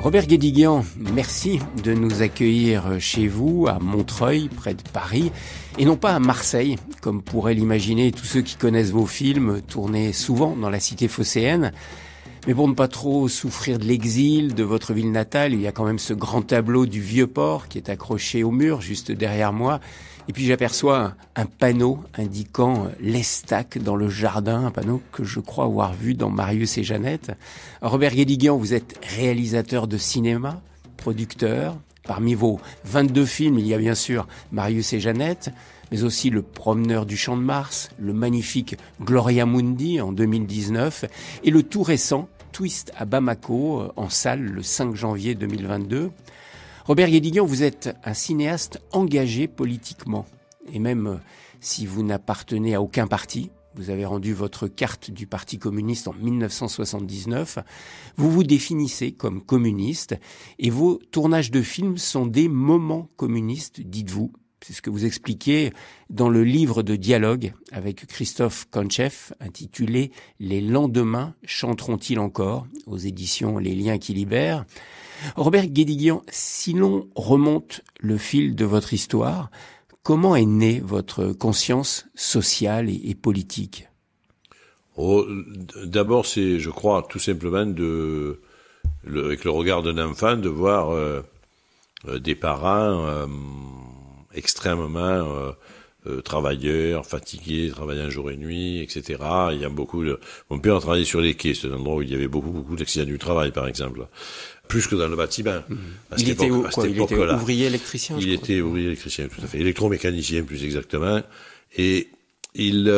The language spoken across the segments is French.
Robert Guédiguian, merci de nous accueillir chez vous, à Montreuil, près de Paris, et non pas à Marseille, comme pourraient l'imaginer tous ceux qui connaissent vos films, tournés souvent dans la cité phocéenne. Mais pour ne pas trop souffrir de l'exil de votre ville natale, il y a quand même ce grand tableau du Vieux-Port qui est accroché au mur, juste derrière moi. Et puis j'aperçois un panneau indiquant l'Estac dans le jardin, un panneau que je crois avoir vu dans Marius et Jeannette. Robert Guédiguian, vous êtes réalisateur de cinéma, producteur. Parmi vos 22 films, il y a bien sûr Marius et Jeannette, mais aussi Le Promeneur du Champ de Mars, le magnifique Gloria Mundi en 2019 et le tout récent Twist à Bamako en salle le 5 janvier 2022. Robert Guédiguian, vous êtes un cinéaste engagé politiquement. Et même si vous n'appartenez à aucun parti, vous avez rendu votre carte du Parti communiste en 1979, vous vous définissez comme communiste et vos tournages de films sont des moments communistes, dites-vous. C'est ce que vous expliquez dans le livre de dialogue avec Christophe Kontchev, intitulé « Les lendemains chanteront-ils encore ?» aux éditions Les Liens qui libèrent. Robert Guédiguian, si l'on remonte le fil de votre histoire, comment est née votre conscience sociale et politique ? D'abord, c'est, je crois, tout simplement avec le regard d'un enfant, de voir des parents extrêmement travailleurs, fatigués, travaillant jour et nuit, etc. Il y a mon père a travaillé sur les quais, c'est un endroit où il y avait beaucoup d'accidents du travail, par exemple. Plus que dans le bâtiment. Il était ouvrier électricien. Il était ouvrier électricien, tout à fait. Électromécanicien, plus exactement. Et il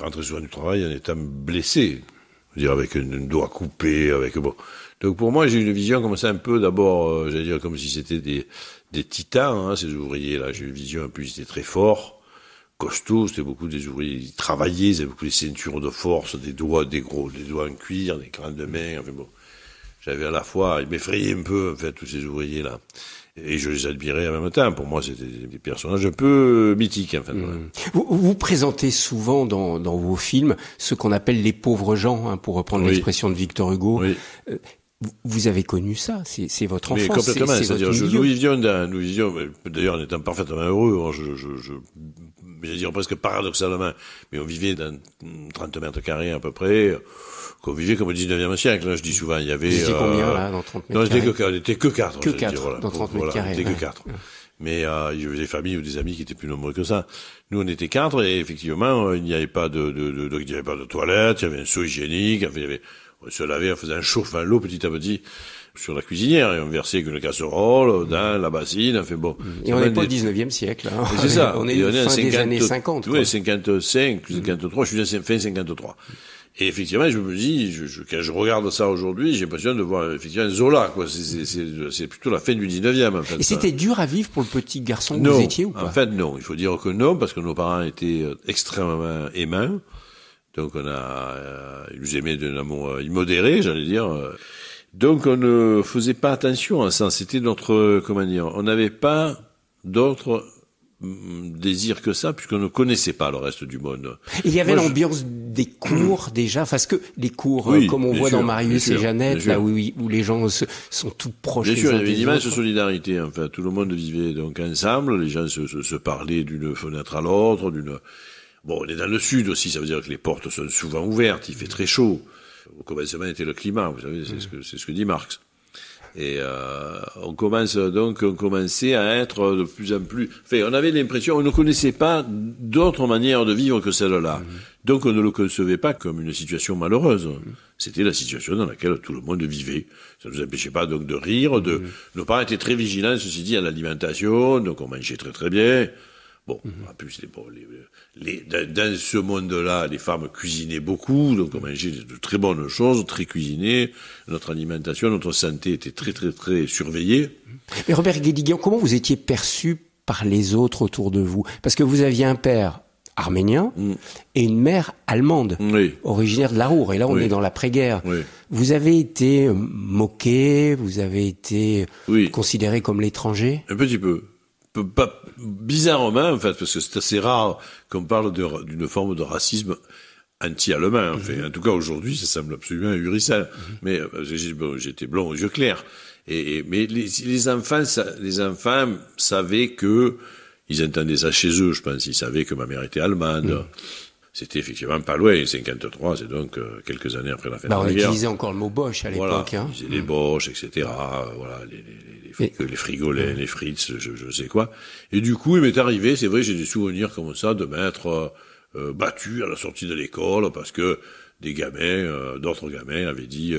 rentrait souvent du travail en étant blessé. Je veux dire, avec un doigt coupé, Donc pour moi, j'ai une vision comme ça un peu, d'abord, j'allais dire comme si c'était des titans, ces ouvriers-là. J'ai une vision, en plus, ils étaient très forts, costauds, c'était beaucoup des ouvriers, ils travaillaient, ils avaient beaucoup de ceintures de force, des doigts en cuir, des crânes de main, j'avais à la fois, ils m'effrayaient un peu, en fait, tous ces ouvriers-là. Et je les admirais en même temps. Pour moi, c'était des personnages un peu mythiques, en fait. Vous présentez souvent dans vos films ce qu'on appelle les pauvres gens, pour reprendre l'expression de Victor Hugo. Oui. Vous avez connu ça, c'est votre enfance. Mais complètement, c'est-à-dire nous vivions, d'ailleurs, en étant parfaitement heureux, je dire presque paradoxalement, mais on vivait dans 30 mètres carrés à peu près, qu'on vivait comme au 19e siècle, là, je dis souvent, il y avait... Vous étiez combien, là, dans 30 mètres carrés? Non, on était que 4. Que 4, dans 30 mètres carrés. On était que 4. Mais, il y avait des familles ou des amis qui étaient plus nombreux que ça. Nous, on était 4, et effectivement, il n'y avait pas de toilette, il y avait un seau hygiénique, on se lavait en faisant chauffer l'eau petit à petit sur la cuisinière, et on versait une casserole dans la bassine, Et on n'est pas au 19e siècle, hein. C'est ça. On est fin des années 50. Oui, 55, 53, je suis fin 53. Et effectivement, je me dis, quand je regarde ça aujourd'hui, j'ai l'impression de voir, effectivement, Zola, quoi. C'est plutôt la fin du 19e, en fait. Et c'était dur à vivre pour le petit garçon que vous étiez, ou pas? En fait, non. Il faut dire que non, parce que nos parents étaient extrêmement aimants. Donc ils nous aimaient d'un amour immodéré, j'allais dire. Donc on ne faisait pas attention à ça. C'était on n'avait pas d'autre désir que ça, puisqu'on ne connaissait pas le reste du monde. Et il y avait l'ambiance des cours déjà, parce que les cours, comme on voit dans Marius et Jeannette, là où les gens sont tout proches. Bien sûr, il y avait une immense solidarité. Enfin, tout le monde vivait donc ensemble. Les gens se parlaient d'une fenêtre à l'autre, on est dans le sud aussi, ça veut dire que les portes sont souvent ouvertes, il fait très chaud. Au commencement était le climat, vous savez, c'est ce que dit Marx. Et on commençait à être de plus en plus... Enfin, on avait l'impression, on ne connaissait pas d'autre manière de vivre que celle-là. Donc on ne le concevait pas comme une situation malheureuse. C'était la situation dans laquelle tout le monde vivait. Ça ne nous empêchait pas donc de rire, nos parents étaient très vigilants, ceci dit, à l'alimentation, donc on mangeait très très bien. En plus, dans ce monde-là, les femmes cuisinaient beaucoup, donc on mangeait de très bonnes choses, très cuisinées. Notre alimentation, notre santé était très, très, très surveillée. Mais Robert Guédiguian, comment vous étiez perçu par les autres autour de vous? Parce que vous aviez un père arménien et une mère allemande, originaire de la Ruhr. Et là, on est dans l'après-guerre. Vous avez été moqué, vous avez été considéré comme l'étranger? Un petit peu. Pas bizarrement, en fait, parce que c'est assez rare qu'on parle d'une forme de racisme anti-allemand. Enfin, en tout cas, aujourd'hui, ça semble absolument ahurissant. Mais j'étais blond aux yeux clairs. Mais les enfants savaient que ils entendaient ça chez eux, je pense. Ils savaient que ma mère était allemande. C'était effectivement pas loin, 53, c'est donc quelques années après la fin de la guerre. On utilisait encore le mot Bosch à l'époque. Voilà, on disait les Bosch, etc. Voilà, les frigolins, les Fritz, je sais quoi. Et du coup, il m'est arrivé, c'est vrai, j'ai des souvenirs comme ça de m'être battu à la sortie de l'école parce que des gamins, d'autres gamins avaient dit,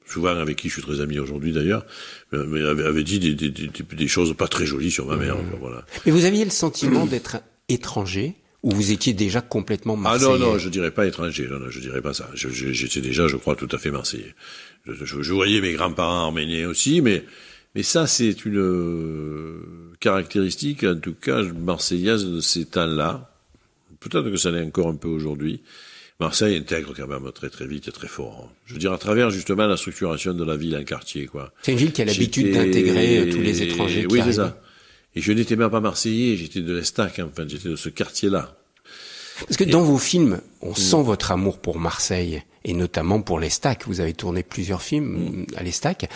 souvent avec qui je suis très ami aujourd'hui d'ailleurs, mais avaient dit des choses pas très jolies sur ma mère. Voilà. Mais vous aviez le sentiment d'être étranger? Ou vous étiez déjà complètement marseillais? Ah non, je dirais pas étranger, non, je dirais pas ça. J'étais déjà, je crois, tout à fait marseillais. Je voyais mes grands-parents arméniens aussi, mais ça, c'est une caractéristique, en tout cas, marseillaise de ces temps-là. Peut-être que ça l'est encore un peu aujourd'hui. Marseille intègre quand même très très vite et très fort. Je veux dire, à travers justement la structuration de la ville en quartier, quoi. C'est une ville qui a l'habitude d'intégrer tous les étrangers qui arrivent. Oui, c'est ça. Et je n'étais même pas marseillais, j'étais de l'Estac, enfin, j'étais de ce quartier-là. Parce que dans vos films, on sent votre amour pour Marseille, et notamment pour l'Estac. Vous avez tourné plusieurs films à l'Estac.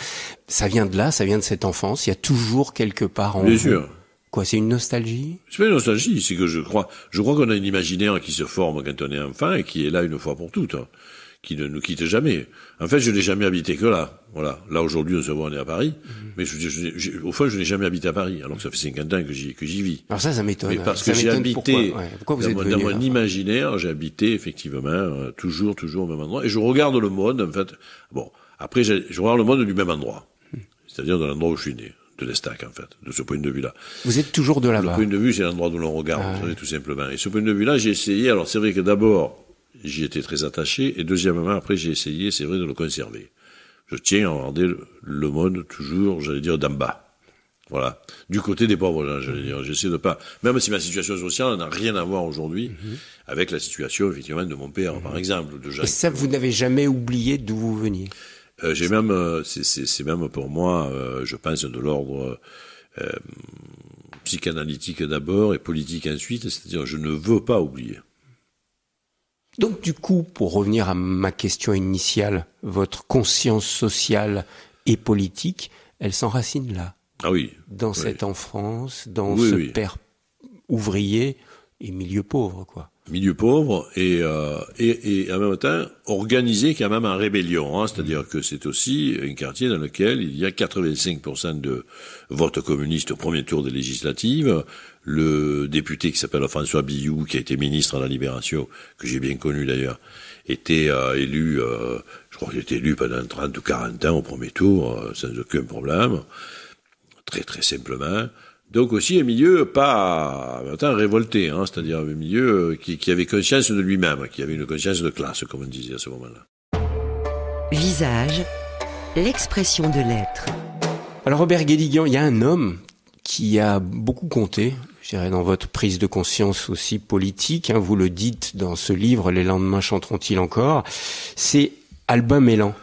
Ça vient de là, ça vient de cette enfance. Il y a toujours quelque part en vous. Bien sûr. Quoi, c'est une nostalgie? C'est pas une nostalgie, c'est que je crois qu'on a un imaginaire qui se forme quand on est enfant et qui est là une fois pour toutes, hein, qui ne nous quitte jamais. En fait, je n'ai jamais habité que là. Voilà. Là, aujourd'hui, on se voit, on est à Paris. Mais au fond, je n'ai jamais habité à Paris, alors que ça fait 50 ans que j'y vis. Alors ça m'étonne. Mais parce que j'ai habité, pourquoi vous êtes venu, dans mon imaginaire, j'ai habité, effectivement, toujours au même endroit. Et je regarde le monde, en fait. Bon. Après, je regarde le monde du même endroit. C'est-à-dire de l'endroit où je suis né. De l'Estac, en fait, de ce point de vue-là. Vous êtes toujours de là-bas. Le point de vue, c'est l'endroit d'où l'on regarde, vous savez, tout simplement. Et ce point de vue-là, j'ai essayé, alors c'est vrai que d'abord, j'y étais très attaché, et deuxièmement, après, j'ai essayé, c'est vrai, de le conserver. Je tiens à regarder le monde toujours, j'allais dire, d'en bas. Voilà. Du côté des pauvres gens, j'allais dire. J'essaie de pas, même si ma situation sociale n'a rien à voir aujourd'hui avec la situation, effectivement, de mon père, par exemple. De Jacques. Et ça, vous n'avez jamais oublié d'où vous veniez? J'ai même, c'est même pour moi, je pense, de l'ordre psychanalytique d'abord et politique ensuite, c'est-à-dire je ne veux pas oublier. Donc du coup, pour revenir à ma question initiale, votre conscience sociale et politique, elle s'enracine là. Ah oui. Dans cette enfance, dans ce père ouvrier et milieu pauvre, quoi. Milieu pauvre et en même temps organisé quand même en rébellion, hein, c'est-à-dire que c'est aussi un quartier dans lequel il y a 85% de vote communiste au premier tour des législatives. Le député qui s'appelle François Billoux, qui a été ministre à la Libération, que j'ai bien connu d'ailleurs, était élu, je crois qu'il était élu pendant 30 ou 40 ans au premier tour, sans aucun problème, très très simplement. Donc aussi un milieu pas révolté, hein, c'est-à-dire un milieu qui avait conscience de lui-même, qui avait une conscience de classe, comme on disait à ce moment-là. Visage, l'expression de l'être. Alors Robert Guédiguian, il y a un homme qui a beaucoup compté, je dirais, dans votre prise de conscience aussi politique, hein, vous le dites dans ce livre, Les lendemains chanteront-ils encore, c'est Albin Mélan.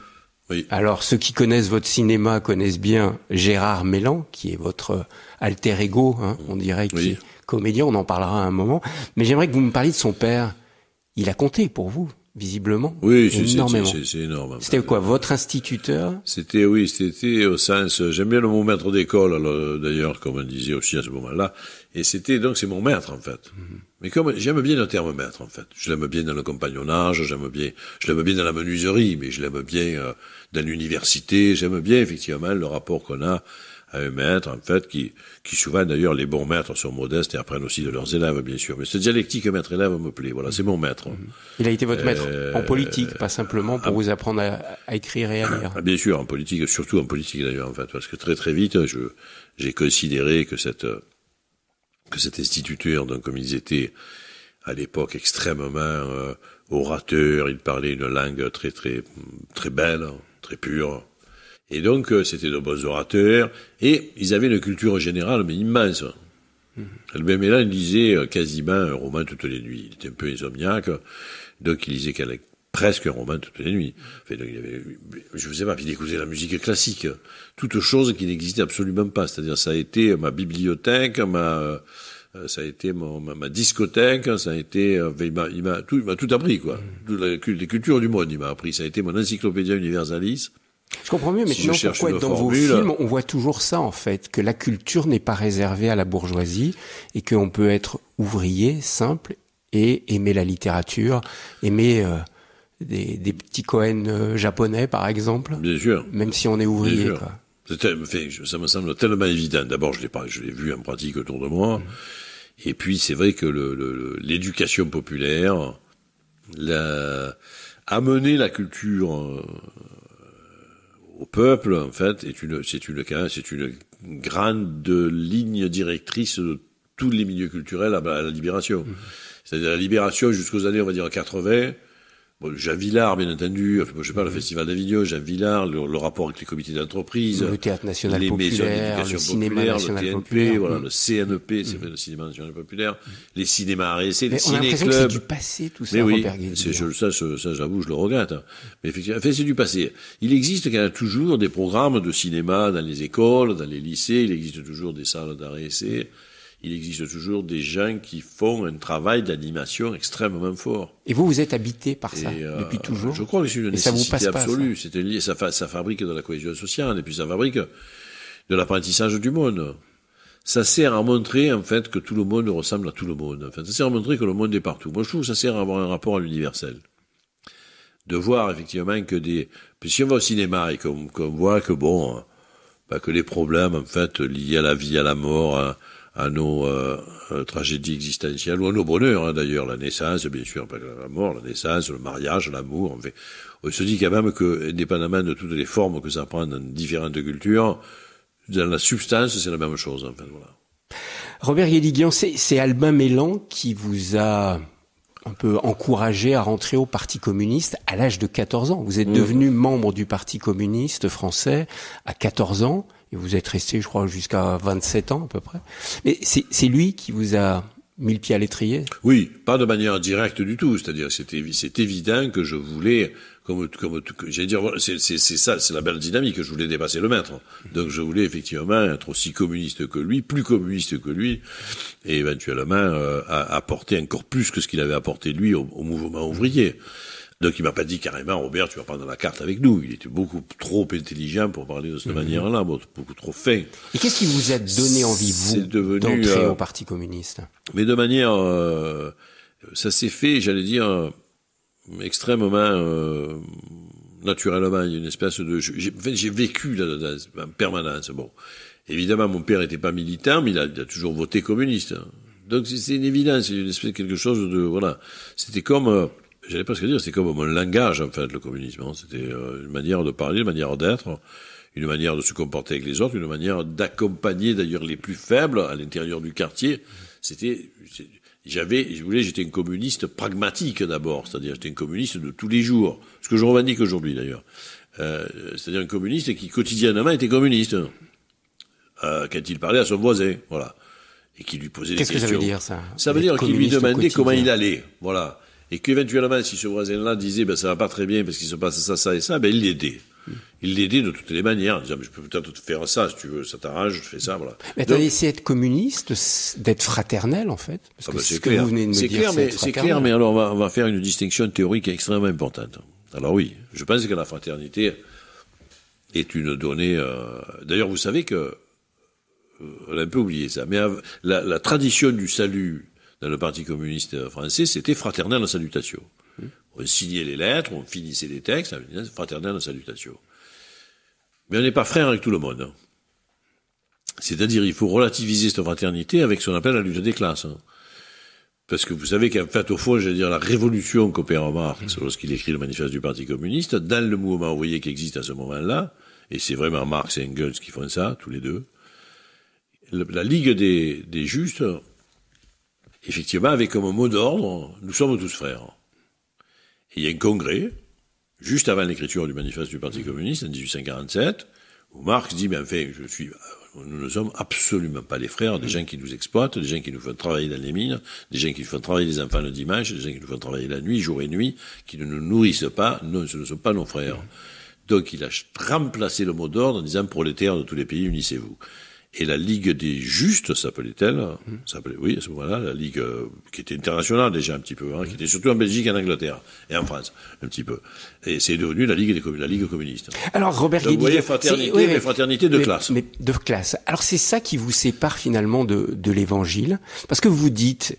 Oui. Alors, ceux qui connaissent votre cinéma connaissent bien Gérard Mélan, qui est votre alter ego, hein, on dirait, qui est comédien, on en parlera à un moment. Mais j'aimerais que vous me parliez de son père. Il a compté pour vous, visiblement. Oui, énormément. C'est énorme. C'était quoi, votre instituteur? C'était au sens, j'aime bien le mot maître d'école, d'ailleurs, comme on disait aussi à ce moment-là. Et c'est mon maître, en fait. Mais j'aime bien le terme maître, en fait. Je l'aime bien dans le compagnonnage, je l'aime bien dans la menuiserie, mais je l'aime bien dans l'université, j'aime bien, effectivement, le rapport qu'on a à un maître, en fait, qui souvent, d'ailleurs, les bons maîtres sont modestes et apprennent aussi de leurs élèves, bien sûr. Mais cette dialectique maître-élève me plaît. Voilà, c'est mon maître. Il a été votre maître en politique, pas simplement pour vous apprendre à écrire et à lire. Bien sûr, en politique, surtout en politique, d'ailleurs, en fait, parce que très très vite, j'ai considéré que cet instituteur, donc comme ils étaient à l'époque extrêmement orateurs, ils parlaient une langue très très très belle, très pure. Et donc c'était de bons orateurs et ils avaient une culture générale mais immense. Albin Mélan il lisait quasiment un roman toutes les nuits. Il était un peu insomniaque, donc il lisait presque un roman toutes les nuits. Enfin, donc, je ne sais pas, puis il écoutait la musique classique, toute chose qui n'existait absolument pas. C'est-à-dire ça a été ma bibliothèque, Ça a été ma discothèque, ça a été, il m'a tout appris, quoi. Les cultures du monde, il m'a appris. Ça a été mon encyclopédia universalis. Je comprends mieux maintenant pourquoi dans vos films, on voit toujours ça, en fait, que la culture n'est pas réservée à la bourgeoisie et qu'on peut être ouvrier, simple, et aimer la littérature, aimer des petits Cohen japonais, par exemple. Bien sûr. Même si on est ouvrier, quoi. Ça me semble tellement évident. D'abord, je l'ai vu en pratique autour de moi. Et puis, c'est vrai que l'éducation populaire, amener la culture au peuple, en fait, c'est une grande ligne directrice de tous les milieux culturels à la libération. C'est-à-dire la libération jusqu'aux années, on va dire, 80. Bon, Jean Vilar, bien entendu, je sais pas, le Festival d'Avignon, Jean Vilar, le rapport avec les comités d'entreprise. Le Théâtre National les Populaire, maisons le Cinéma National le TNP, Populaire. voilà, le CNP, c'est le Cinéma National Populaire, les cinémas arrêtés, les on a l'impression que c'est ciné-clubs. du passé, tout ça, Mais oui, Robert Guédiguian. ça, j'avoue, je le regrette. Mais effectivement, c'est du passé. Il existe quand même toujours des programmes de cinéma dans les écoles, dans les lycées, il existe toujours des salles d'arrêt-essai. Il existe toujours des gens qui font un travail d'animation extrêmement fort. Et vous êtes habité par ça depuis toujours? Je crois que c'est une nécessité absolue. Ça C'était lié, ça fabrique de la cohésion sociale et puis ça fabrique de l'apprentissage du monde. Ça sert à montrer en fait que tout le monde ressemble à tout le monde. En fait, ça sert à montrer que le monde est partout. Moi, je trouve que ça sert à avoir un rapport à l'universel. De voir effectivement que puis si on va au cinéma et qu'on voit que que les problèmes en fait liés à la vie, à la mort, à nos tragédies existentielles ou à nos bonheurs, d'ailleurs, la naissance, bien sûr, pas que la mort, la naissance, le mariage, l'amour, en fait. On se dit quand même que, indépendamment de toutes les formes que ça prend dans différentes cultures, dans la substance, c'est la même chose, en fait, voilà. Robert Guédiguian, c'est Albin Mélan qui vous a un peu encouragé à rentrer au Parti communiste à l'âge de 14 ans. Vous êtes devenu membre du Parti communiste français à 14 ans. Et vous êtes resté, je crois, jusqu'à 27 ans à peu près. Mais c'est lui qui vous a mis le pied à l'étrier? Oui, pas de manière directe du tout. C'est-à-dire, c'est évident que je voulais, j'allais dire, c'est ça, c'est la belle dynamique. Je voulais dépasser le maître. Donc, je voulais effectivement être aussi communiste que lui, plus communiste que lui, et éventuellement apporter encore plus que ce qu'il avait apporté lui au mouvement ouvrier. Donc il m'a pas dit carrément, Robert, tu vas prendre la carte avec nous. Il était beaucoup trop intelligent pour parler de cette manière-là, beaucoup trop fin. Et qu'est-ce qui vous a donné envie, vous, d'entrer au Parti communiste? Mais de manière, ça s'est fait, j'allais dire, extrêmement naturellement. Il y a une espèce de, j'ai vécu là, en permanence. Bon, évidemment, mon père était pas militant, mais il a toujours voté communiste. Donc c'est une évidence, c'est une espèce de quelque chose de, voilà. C'était comme j'allais presque dire, c'est comme mon langage, en fait, le communisme. C'était une manière de parler, une manière d'être, une manière de se comporter avec les autres, une manière d'accompagner d'ailleurs les plus faibles à l'intérieur du quartier. J'étais un communiste pragmatique d'abord, c'est-à-dire j'étais un communiste de tous les jours, ce que je revendique aujourd'hui d'ailleurs. C'est-à-dire un communiste qui quotidiennement était communiste, quand il parlait à son voisin, voilà, et qui lui posait des questions. Qu'est-ce que ça veut dire ça? Ça veut dire qu'il lui demandait comment il allait, voilà. Et qu'éventuellement, si ce voisin-là disait, ça va pas très bien parce qu'il se passe ça, ça et ça, il l'aidait. Il l'aidait de toutes les manières, en disant, je peux peut-être te faire ça, si tu veux, ça t'arrange, je te fais ça, voilà. Mais attendez, c'est être communiste, d'être fraternel, en fait? Parce que c'est clair. Vous venez de me dire, c'est clair, mais alors on va faire une distinction théorique extrêmement importante. Alors oui, je pense que la fraternité est une donnée, d'ailleurs, vous savez que, on a un peu oublié ça, mais la tradition du salut dans le Parti communiste français, c'était fraternelle en salutation. On signait les lettres, on finissait les textes, fraternelle en salutation. Mais on n'est pas frère avec tout le monde. C'est-à-dire, il faut relativiser cette fraternité avec ce qu'on appelle la lutte des classes. Parce que vous savez qu'en fait, au fond, j'allais dire, la révolution qu'opère Marx, lorsqu'il écrit le manifeste du Parti communiste, dans le mouvement ouvrier qui existe à ce moment-là, et c'est vraiment Marx et Engels qui font ça, tous les deux, la Ligue des Justes, effectivement, avec comme mot d'ordre, nous sommes tous frères. Et il y a un congrès, juste avant l'écriture du manifeste du Parti communiste, en 1847, où Marx dit, mais enfin, nous ne sommes absolument pas les frères des gens qui nous exploitent, des gens qui nous font travailler dans les mines, des gens qui nous font travailler les enfants le dimanche, des gens qui nous font travailler la nuit, jour et nuit, qui ne nous nourrissent pas, non, ce ne sont pas nos frères. Donc il a remplacé le mot d'ordre en disant, prolétaires de tous les pays, unissez-vous. Et la Ligue des Justes, s'appelait-elle, oui, à ce moment-là, la Ligue qui était internationale déjà un petit peu, qui était surtout en Belgique et en Angleterre, et en France, un petit peu. Et c'est devenu la Ligue communiste. Alors, Robert Donc, vous voyez, fraternité de classe. Mais de classe. Alors, c'est ça qui vous sépare finalement de l'Évangile, parce que vous dites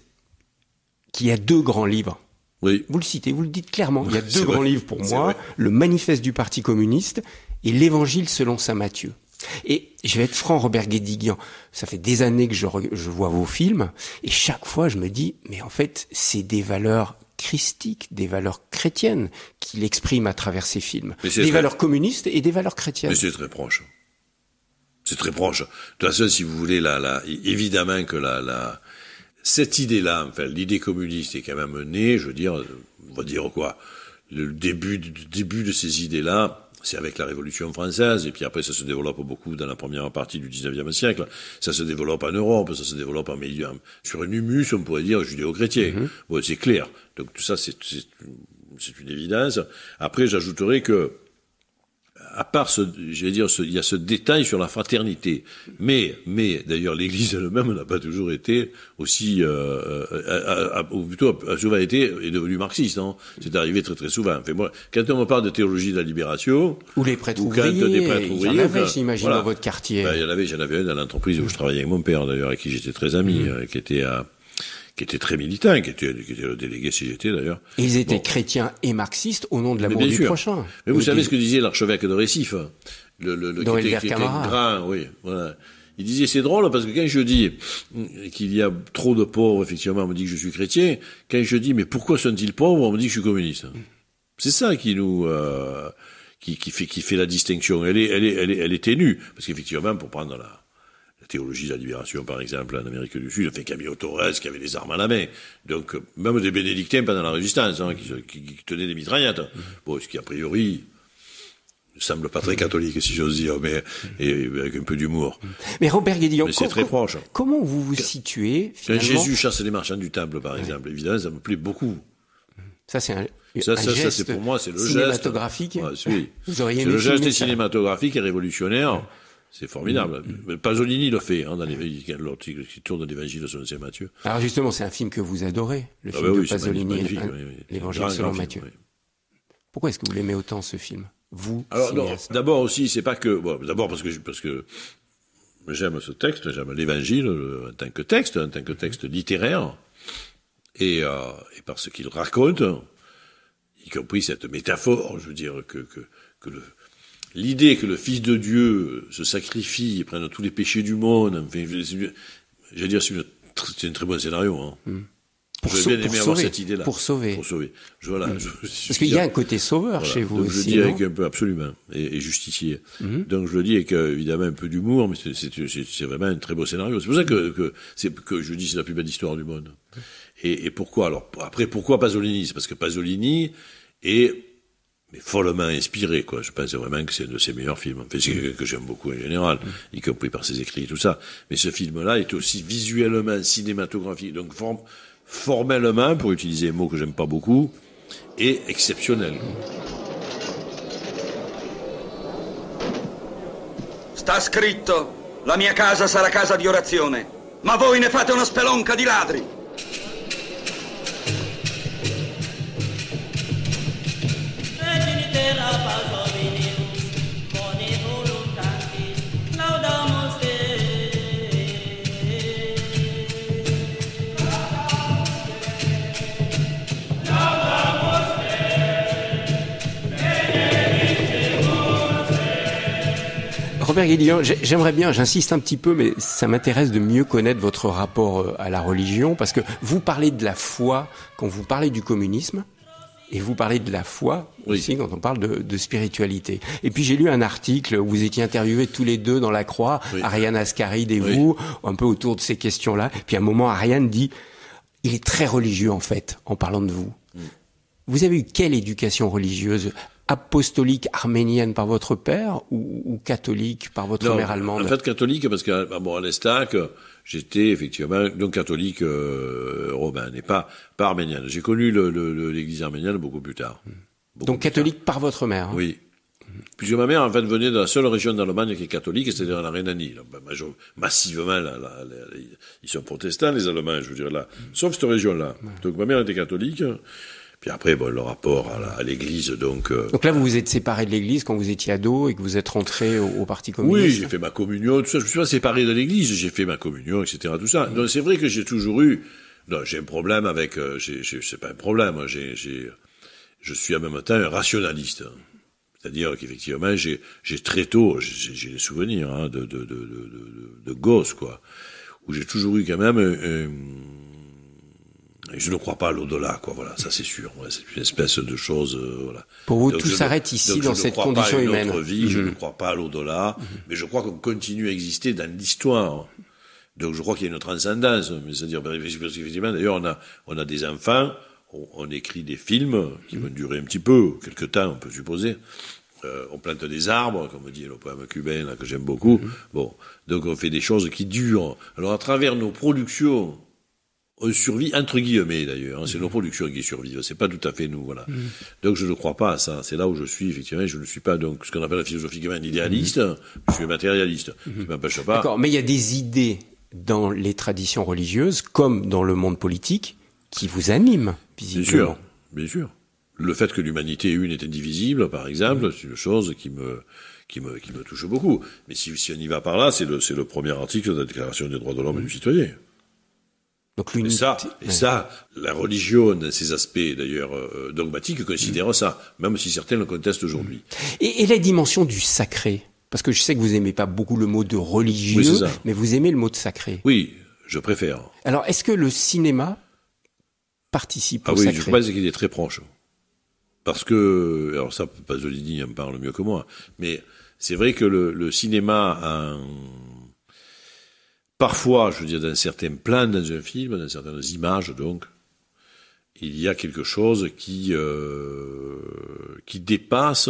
qu'il y a 2 grands livres. Oui. Vous le citez, vous le dites clairement. Il y a 2 grands livres pour moi, vrai. le Manifeste du Parti communiste et l'Évangile selon saint Matthieu. Et je vais être franc, Robert Guédiguian, ça fait des années que je vois vos films, et chaque fois je me dis, mais en fait, c'est des valeurs christiques, des valeurs chrétiennes qu'il exprime à travers ces films. Des valeurs communistes et des valeurs chrétiennes. Mais c'est très proche. C'est très proche. De toute façon, si vous voulez, évidemment que cette idée-là, enfin, l'idée communiste est quand même née, je veux dire, on va dire quoi, le début de ces idées-là, c'est avec la Révolution française, et puis après ça se développe beaucoup dans la première partie du 19e siècle, ça se développe en Europe, ça se développe sur un humus, on pourrait dire, judéo-chrétien. Bon, c'est clair. Donc tout ça, c'est une évidence. Après, j'ajouterais que, à part il y a ce détail sur la fraternité. Mais, d'ailleurs, l'Église elle-même n'a pas toujours été aussi, ou plutôt, a souvent est devenue marxiste, hein. C'est arrivé très très souvent. Enfin, moi, quand on me parle de théologie de la libération. Ou les prêtres ouvriers. Il y en avait, j'imagine, dans votre quartier. Ben, j'en avais un dans l'entreprise où je travaillais avec mon père, d'ailleurs, avec qui j'étais très ami, qui était très militant, qui était le délégué CGT d'ailleurs. Ils étaient chrétiens et marxistes au nom de l'amour du prochain. Mais vous savez ce que disait l'archevêque de Récif, qui était grand, oui, voilà. Il disait, c'est drôle, parce que quand je dis qu'il y a trop de pauvres, effectivement, on me dit que je suis chrétien. Quand je dis, mais pourquoi sont-ils pauvres, on me dit que je suis communiste. C'est ça qui nous, qui fait la distinction. Elle est ténue. Parce qu'effectivement, pour prendre la théologie de la libération, par exemple, en Amérique du Sud, enfin, Camilo Torres, qui avait les armes à la main. Donc, même des bénédictins pendant la Résistance, qui tenaient des mitraillettes. Bon, ce qui, a priori, ne semble pas très catholique, si j'ose dire, mais, et avec un peu d'humour. Mais Robert Guédiguian, mais c'est très proche. Comment vous vous situez, finalement? Quand Jésus chasse les marchands du temple, par exemple, évidemment, ça me plaît beaucoup. Ça, c'est un ça, geste c'est pour moi, c'est le cinématographique. Geste. Oui. Vous auriez c'est le geste cinématographique et révolutionnaire. C'est formidable. Pasolini le fait, dans qui tourne l'Évangile selon saint Matthieu. Alors justement, c'est un film que vous adorez, le film de Pasolini, l'Évangile selon Matthieu. Oui. Pourquoi est-ce que vous l'aimez autant, ce film? Vous, alors, non, d'abord aussi, c'est pas que, bon, d'abord parce que j'aime ce texte, j'aime l'Évangile en tant que texte littéraire, et parce qu'il raconte, y compris cette métaphore, je veux dire, que l'idée que le Fils de Dieu se sacrifie et prenne tous les péchés du monde, enfin, j'allais dire, c'est un très bon scénario, hein. J'aurais bien aimé avoir cette idée-là. Pour sauver. Voilà. Parce qu'il y a un côté sauveur chez vous donc aussi. Je le dis avec un peu, absolument, et justicier. Donc je le dis avec évidemment un peu d'humour, mais c'est vraiment un très beau scénario. C'est pour ça que je dis c'est la plus belle histoire du monde. Et pourquoi alors? Après, pourquoi Pasolini? C'est parce que Pasolini est follement inspiré, quoi. Je pense vraiment que c'est un de ses meilleurs films. Enfin, c'est quelqu'un que j'aime beaucoup en général, y compris par ses écrits et tout ça. Mais ce film-là est aussi visuellement cinématographique, donc formellement, pour utiliser un mot que j'aime pas beaucoup, est exceptionnel. Sta scritto: la mia casa sarà casa di orazione, ma voi ne fate una spelonca di ladri. Robert Guédiguian, j'aimerais bien, j'insiste un petit peu, mais ça m'intéresse de mieux connaître votre rapport à la religion, parce que vous parlez de la foi quand vous parlez du communisme, et vous parlez de la foi aussi quand on parle de spiritualité. Et puis j'ai lu un article où vous étiez interviewés tous les deux dans La Croix, Ariane Ascaride et vous, un peu autour de ces questions-là. Puis à un moment, Ariane dit, il est très religieux en fait, en parlant de vous. Vous avez eu quelle éducation religieuse ? Apostolique arménienne par votre père ou catholique par votre mère allemande? En fait, catholique parce que à l'Estac, j'étais effectivement donc catholique romain et pas arménienne. J'ai connu l'église arménienne beaucoup plus tard. Donc catholique par votre mère? Oui. Puisque ma mère, en fait, venait de la seule région d'Allemagne qui est catholique, c'est-à-dire la Rhénanie. Massivement, ils sont protestants, les Allemands, je veux dire, là. Sauf cette région-là. Donc ma mère était catholique. Puis après, le rapport à l'église, donc... Donc là, vous vous êtes séparé de l'église quand vous étiez ado et que vous êtes rentré au Parti communiste. Oui, j'ai fait ma communion, tout ça. Je me suis pas séparé de l'église, j'ai fait ma communion, etc., tout ça. Donc c'est vrai que j'ai toujours eu... Non, j'ai un problème avec... c'est pas un problème, je suis en même temps un rationaliste. C'est-à-dire qu'effectivement, j'ai très tôt, j'ai des souvenirs, hein, de gosse, quoi, où j'ai toujours eu quand même... je ne crois pas à l'au-delà, quoi. Voilà, ça c'est sûr. Ouais, c'est une espèce de chose, voilà. Pour vous, donc tout s'arrête ici dans cette condition humaine. Je ne crois pas à l'au-delà, mais je crois qu'on continue à exister dans l'histoire. Donc je crois qu'il y a une transcendance. C'est-à-dire, effectivement, d'ailleurs, on a des enfants, on écrit des films qui vont durer un petit peu, quelque temps, on peut supposer. On plante des arbres, comme dit le poème cubain là, que j'aime beaucoup. Bon, donc on fait des choses qui durent. Alors à travers nos productions. On survit, entre guillemets d'ailleurs, hein, c'est nos productions qui survivent, c'est pas tout à fait nous, voilà. Donc je ne crois pas à ça, c'est là où je suis, effectivement, je ne suis pas donc ce qu'on appelle philosophiquement un idéaliste, je suis un matérialiste, qui m'empêche pas. D'accord, mais il y a des idées dans les traditions religieuses, comme dans le monde politique, qui vous animent, visiblement. Bien sûr. Le fait que l'humanité une est indivisible, par exemple, c'est une chose qui me touche beaucoup. Mais si on y va par là, c'est le premier article de la Déclaration des droits de l'homme et du citoyen. Donc et ça, la religion, dans ses aspects d'ailleurs dogmatiques, considère ça, même si certains le contestent aujourd'hui. Et la dimension du sacré, parce que je sais que vous aimez pas beaucoup le mot de religieux, mais vous aimez le mot de sacré. Oui, je préfère. Alors, est-ce que le cinéma participe au sacré? Ah oui, je pense qu'il est très proche. Parce que, alors ça, Pasolini en parle mieux que moi, mais c'est vrai que le cinéma a parfois, je veux dire, dans certains plans dans un film, dans certaines images, donc, il y a quelque chose qui dépasse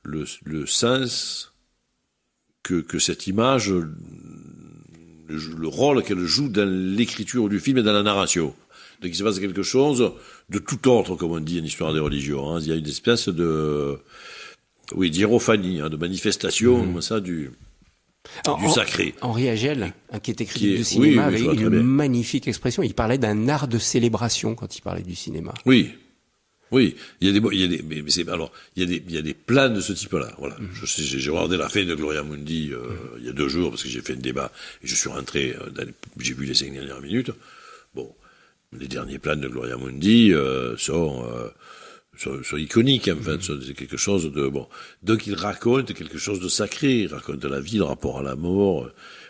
le sens que cette image, le rôle qu'elle joue dans l'écriture du film et dans la narration. Donc il se passe quelque chose de tout ordre, comme on dit en histoire des religions. Hein. Il y a une espèce d'hiérophanie, hein, de manifestation, comme ça, du sacré. Henri Agel, qui est critique du cinéma, avait une magnifique expression. Il parlait d'un art de célébration quand il parlait du cinéma. Oui. Il y a des plans de ce type-là. Voilà. J'ai regardé la fin de Gloria Mundi il y a 2 jours parce que j'ai fait un débat et je suis rentré. J'ai vu les 5 dernières minutes. Bon, les derniers plans de Gloria Mundi sont iconiques, en fait, c'est quelque chose de bon. Donc il raconte quelque chose de sacré, il raconte la vie, le rapport à la mort,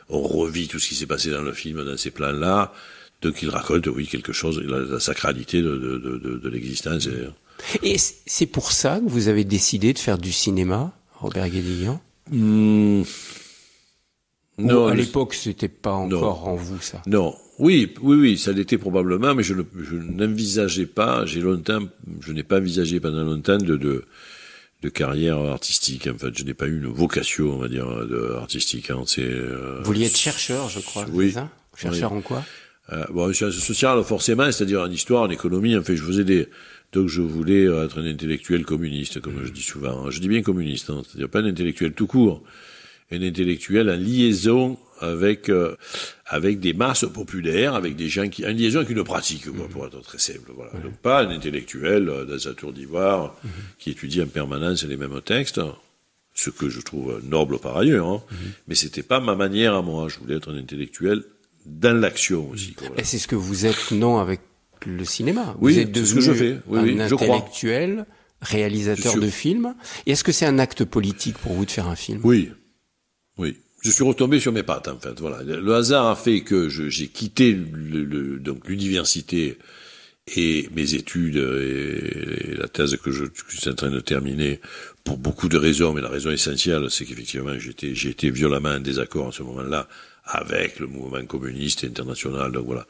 on revit tout ce qui s'est passé dans le film, dans ces plans-là. Donc il raconte, oui, quelque chose, la sacralité de l'existence. Et c'est pour ça que vous avez décidé de faire du cinéma, Robert Guédiguian? Non, à l'époque, c'était pas encore en vous, ça. Non. Oui, ça l'était probablement, mais je n'envisageais pas, je n'ai pas envisagé pendant longtemps de carrière artistique. En fait, je n'ai pas eu une vocation, on va dire, artistique. Hein. Vous vouliez être chercheur, je crois. Oui. C'est ça? Chercheur en quoi? En sciences sociales, forcément, c'est-à-dire en histoire, en économie. En fait, donc je voulais être un intellectuel communiste, comme je dis souvent. Je dis bien communiste, hein, c'est-à-dire pas un intellectuel tout court. Un intellectuel en liaison avec des masses populaires, avec des gens en liaison avec une pratique, quoi, pour être très simple. Voilà. Donc pas un intellectuel dans sa tour d'ivoire qui étudie en permanence les mêmes textes, ce que je trouve noble par ailleurs, hein, mais c'était pas ma manière à moi. Je voulais être un intellectuel dans l'action aussi. Quoi, voilà. Et c'est ce que vous êtes, non, avec le cinéma. Oui, vous êtes devenu ce que je fais. Oui, un intellectuel, réalisateur de films. Et est-ce que c'est un acte politique pour vous de faire un film? Oui. Je suis retombé sur mes pattes, en fait. Voilà. Le hasard a fait que j'ai quitté donc l'université et mes études et la thèse que je suis en train de terminer pour beaucoup de raisons, mais la raison essentielle, c'est qu'effectivement, j'ai été violemment en désaccord à ce moment-là avec le mouvement communiste international. Donc voilà.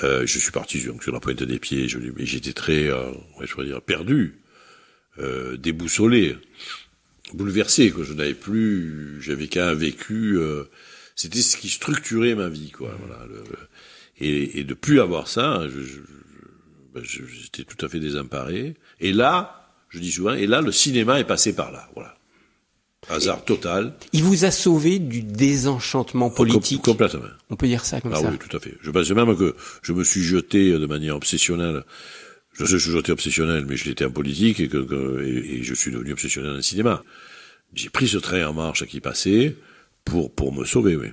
Je suis parti donc, sur la pointe des pieds, mais j'étais très, perdu, déboussolé. Bouleversé, quoi. J'avais qu'un vécu, c'était ce qui structurait ma vie, quoi. Voilà. Et de plus avoir ça, j'étais tout à fait désemparé. Et là, je dis souvent, et là, le cinéma est passé par là, voilà. Hasard total. Il vous a sauvé du désenchantement politique. Complètement. On peut dire ça comme ça. Ah oui, tout à fait. Je pense même que je me suis jeté de manière obsessionnelle. Je sais que je suis jeté obsessionnel, mais je l'étais en politique et je suis devenu obsessionnel dans le cinéma. J'ai pris ce train en marche qui passait pour me sauver, oui.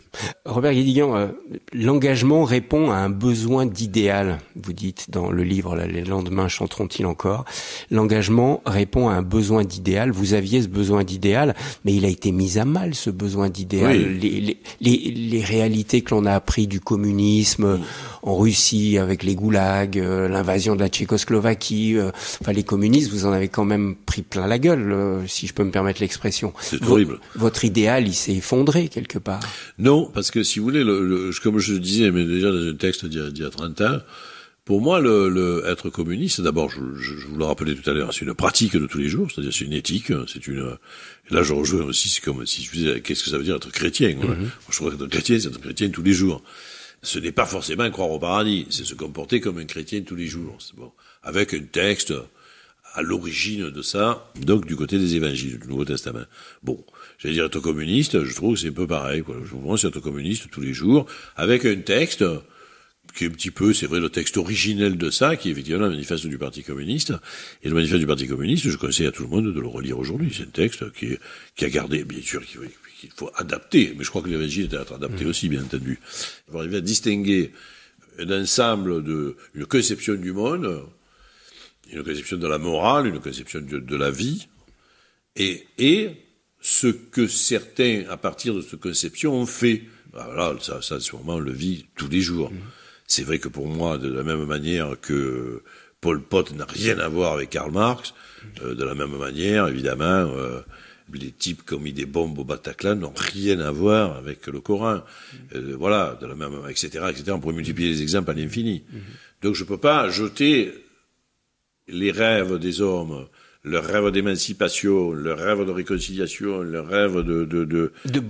Robert Guédiguian, l'engagement répond à un besoin d'idéal, vous dites dans le livre, là, les lendemains chanteront-ils encore. L'engagement répond à un besoin d'idéal. Vous aviez ce besoin d'idéal, mais il a été mis à mal, ce besoin d'idéal. Oui. Les réalités que l'on a appris du communisme en Russie avec les goulags, l'invasion de la Tchécoslovaquie, enfin les communistes, vous en avez quand même pris plein la gueule, si je peux me permettre l'expression. C'est horrible. Votre idéal, il s'est effondré quelque part. Non, parce que si vous voulez, comme je le disais, mais déjà dans un texte d'il y a 30 ans, pour moi, être communiste, d'abord, je vous le rappelais tout à l'heure, c'est une pratique de tous les jours, c'est-à-dire c'est une éthique, et là je rejoins aussi, c'est comme si je disais, qu'est-ce que ça veut dire être chrétien, quoi. Moi, je crois qu'être chrétien, c'est être chrétien tous les jours. Ce n'est pas forcément croire au paradis, c'est se comporter comme un chrétien tous les jours. C'est bon. Avec un texte à l'origine de ça, donc du côté des évangiles, du Nouveau Testament. Bon, j'allais dire être communiste, je trouve que c'est un peu pareil, quoi. Je pense être communiste tous les jours, avec un texte qui est un petit peu, c'est vrai, le texte originel de ça, qui est effectivement le manifeste du Parti communiste. Et le manifeste du Parti communiste, je conseille à tout le monde de le relire aujourd'hui. C'est un texte qui a gardé, bien sûr, qu'il faut adapter, mais je crois que l'évangile doit être adapté aussi, bien entendu. Il faut arriver à distinguer un ensemble une conception du monde, une conception de la morale, une conception de la vie, et ce que certains, à partir de cette conception, ont fait. Voilà, ça, sûrement, on le vit tous les jours. C'est vrai que pour moi, de la même manière que Pol Pot n'a rien à voir avec Karl Marx, de la même manière, évidemment, les types qui ont mis des bombes au Bataclan n'ont rien à voir avec le Coran. Voilà, de la même, etc., etc. On pourrait multiplier les exemples à l'infini. Donc je peux pas jeter les rêves des hommes, leurs rêves d'émancipation, leurs rêves de réconciliation, leurs rêves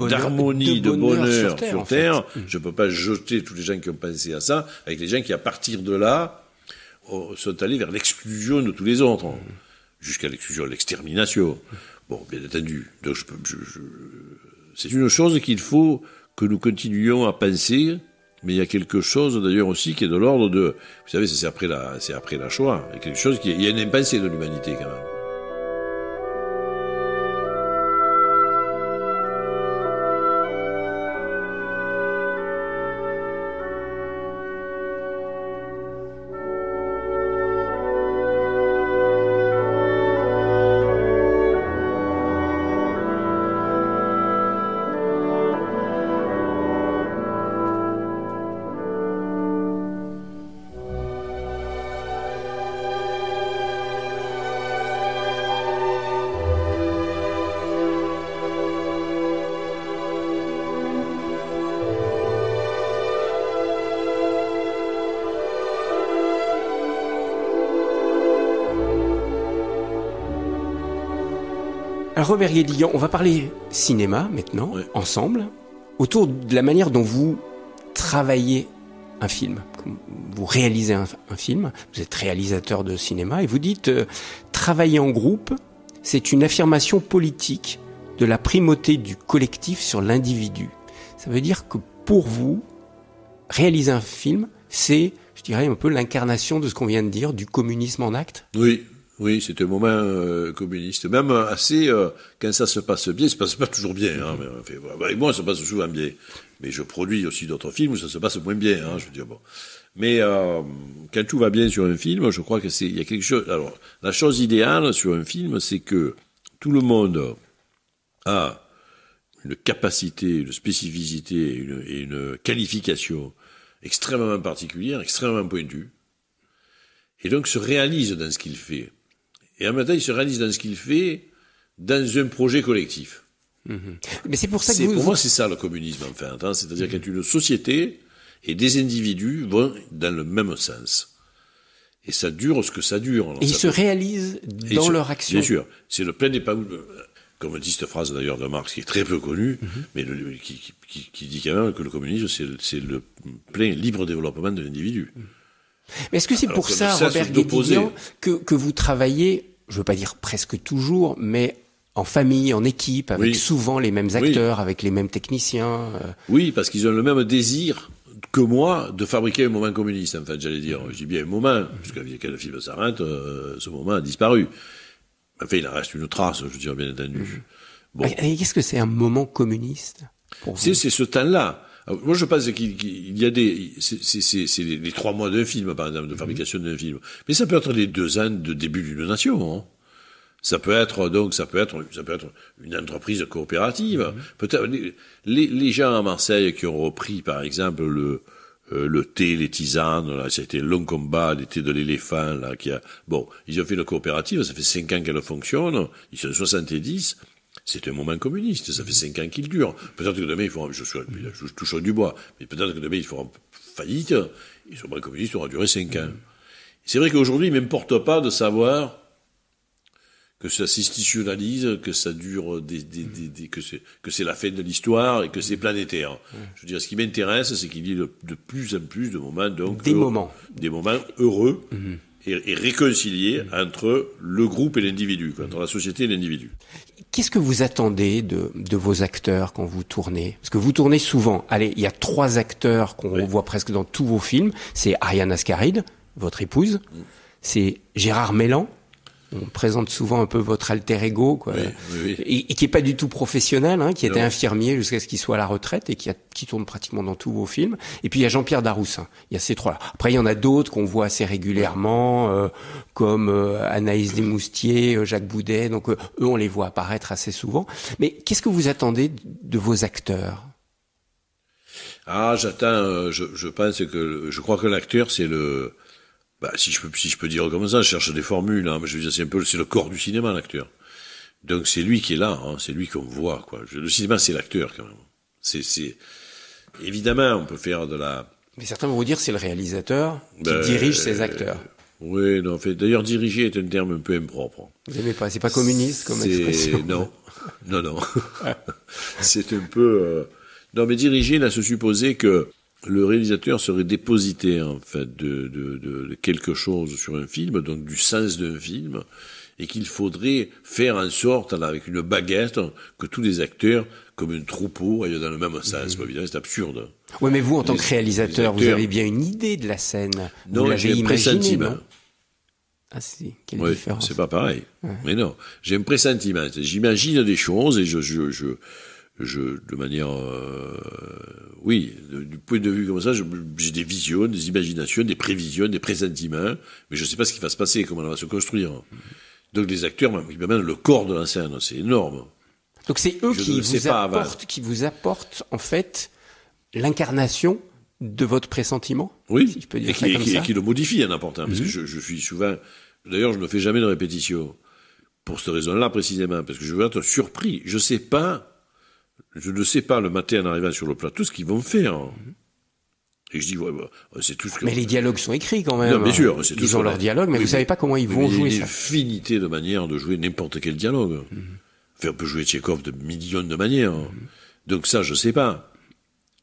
d'harmonie, de bonheur sur Terre. Je peux pas jeter tous les gens qui ont pensé à ça avec les gens qui, à partir de là, sont allés vers l'exclusion de tous les autres, jusqu'à l'exclusion, l'extermination. Bon, bien entendu. Donc c'est une chose qu'il faut que nous continuions à penser. Mais il y a quelque chose d'ailleurs aussi qui est de l'ordre de, vous savez, c'est après la Shoah. Il y a quelque chose il y a une impensée de l'humanité quand même. Alors Robert Guédiguian, on va parler cinéma maintenant, ensemble, autour de la manière dont vous travaillez un film. Vous réalisez un film, vous êtes réalisateur de cinéma et vous dites travailler en groupe, c'est une affirmation politique de la primauté du collectif sur l'individu. Ça veut dire que pour vous, réaliser un film, c'est, je dirais, un peu l'incarnation de ce qu'on vient de dire, du communisme en acte. Oui, c'est un moment communiste. Même assez, quand ça se passe bien, ça se passe pas toujours bien. Hein, mais, enfin, et moi, ça se passe souvent bien. Mais je produis aussi d'autres films où ça se passe moins bien. Hein, je veux dire, bon. Mais quand tout va bien sur un film, je crois que il y a quelque chose. Alors, la chose idéale sur un film, c'est que tout le monde a une capacité, une spécificité et une qualification extrêmement particulière, extrêmement pointue, et donc se réalise dans ce qu'il fait. Et en même temps, il se réalise dans ce qu'il fait dans un projet collectif. Mais c'est pour ça que pour moi, c'est ça le communisme, en fait. Hein, c'est-à-dire quand une société et des individus vont dans le même sens. Et ça dure ce que ça dure. Alors, et ils se réalisent dans leur action. Bien sûr. C'est le plein épanouissement. Comme dit cette phrase d'ailleurs de Marx, qui est très peu connue, mais qui dit quand même que le communisme, c'est le plein libre développement de l'individu. Mais est-ce que c'est pour ça, Robert Guédiguian, que vous travaillez je veux pas dire presque toujours, mais en famille, en équipe, avec souvent les mêmes acteurs, avec les mêmes techniciens. Oui, parce qu'ils ont le même désir que moi de fabriquer un moment communiste, en fait, j'allais dire. Je dis bien un moment, parce que quand le film s'arrête, ce moment a disparu. Enfin, il en reste une trace, je veux dire, bien entendu. Bon. Et qu'est-ce que c'est un moment communiste pour vous ? C'est ce temps-là. Alors, moi, je pense qu'il y a c'est les 3 mois d'un film, par exemple, de fabrication d'un film. Mais ça peut être les 2 ans de début d'une nation, hein. Ça peut être une entreprise coopérative. Peut-être les gens à Marseille qui ont repris, par exemple, le thé, les tisanes, là, c'était un long combat, les thés de l'éléphant, là, ils ont fait une coopérative, ça fait 5 ans qu'elle fonctionne, ils sont 70, c'est un moment communiste, ça fait 5 ans qu'il dure. Peut-être que demain, je touche du bois, mais peut-être que demain, ils feront faillite, et ce moment communiste aura duré 5 ans. C'est vrai qu'aujourd'hui, il ne m'importe pas de savoir que ça s'institutionnalise, que ça dure que c'est la fin de l'histoire et que c'est planétaire. Je veux dire, ce qui m'intéresse, c'est qu'il y ait de plus en plus de moments, donc. Des moments heureux et réconciliés entre le groupe et l'individu, entre la société et l'individu. Qu'est-ce que vous attendez de vos acteurs quand vous tournez ? Parce que vous tournez souvent. Allez, il y a 3 acteurs qu'on voit presque dans tous vos films. C'est Ariane Ascaride, votre épouse. C'est Gérard Mellan. On présente souvent un peu votre alter ego, quoi. Oui. Et qui est pas du tout professionnel, hein, qui était infirmier jusqu'à ce qu'il soit à la retraite et qui tourne pratiquement dans tous vos films. Et puis il y a Jean-Pierre Daroussin. Il y a ces 3-là. Après il y en a d'autres qu'on voit assez régulièrement, comme Anaïs Desmoustiers, Jacques Boudet. Donc eux, on les voit apparaître assez souvent. Mais qu'est-ce que vous attendez de vos acteurs ? J'attends. Je crois que l'acteur, c'est le. Si je peux dire comme ça, je cherche des formules, hein, mais je veux dire, c'est le corps du cinéma, l'acteur. Donc c'est lui qui est là, hein, c'est lui qu'on voit, quoi. Le cinéma, c'est l'acteur, quand même. Évidemment, on peut faire de la. Mais certains vont vous dire c'est le réalisateur qui dirige ses acteurs. Oui, non, en fait, d'ailleurs, diriger est un terme un peu impropre. Vous aimez pas, c'est pas communiste comme expression. Non. C'est un peu. Non, mais diriger, là, se supposer que le réalisateur serait dépositaire, en fait, de quelque chose sur un film, donc du sens d'un film, et qu'il faudrait faire en sorte, là, avec une baguette, que tous les acteurs, comme un troupeau, aillent dans le même sens. Évidemment, c'est absurde. Oui, mais vous, en tant que réalisateur, vous avez bien une idée de la scène. Non, j'ai un pressentiment. Ah si, quelle différence. C'est pas pareil. Ouais. Mais non, j'ai un pressentiment. J'imagine des choses et de manière, du point de vue comme ça, j'ai des visions, des imaginations, des prévisions, des pressentiments, mais je sais pas ce qui va se passer, comment on va se construire. Donc les acteurs, ils m'amènent le corps de la scène, c'est énorme. Donc c'est eux qui vous apportent, en fait, l'incarnation de votre pressentiment. Oui. Si je peux dire ça comme ça. Et qui le modifient en apportant, parce que je suis souvent, d'ailleurs, je ne fais jamais de répétition. Pour cette raison-là, précisément, parce que je veux être surpris. Je ne sais pas le matin en arrivant sur le plateau ce qu'ils vont faire. Et je dis, c'est tout ce que. Mais les dialogues sont écrits quand même. Non, bien sûr, c'est tout. Ils ont leurs dialogues, mais vous savez pas comment ils vont jouer ça. Il y a une infinité de manières de jouer n'importe quel dialogue. Enfin, on peut jouer Tchekhov de millions de manières. Donc ça, je sais pas.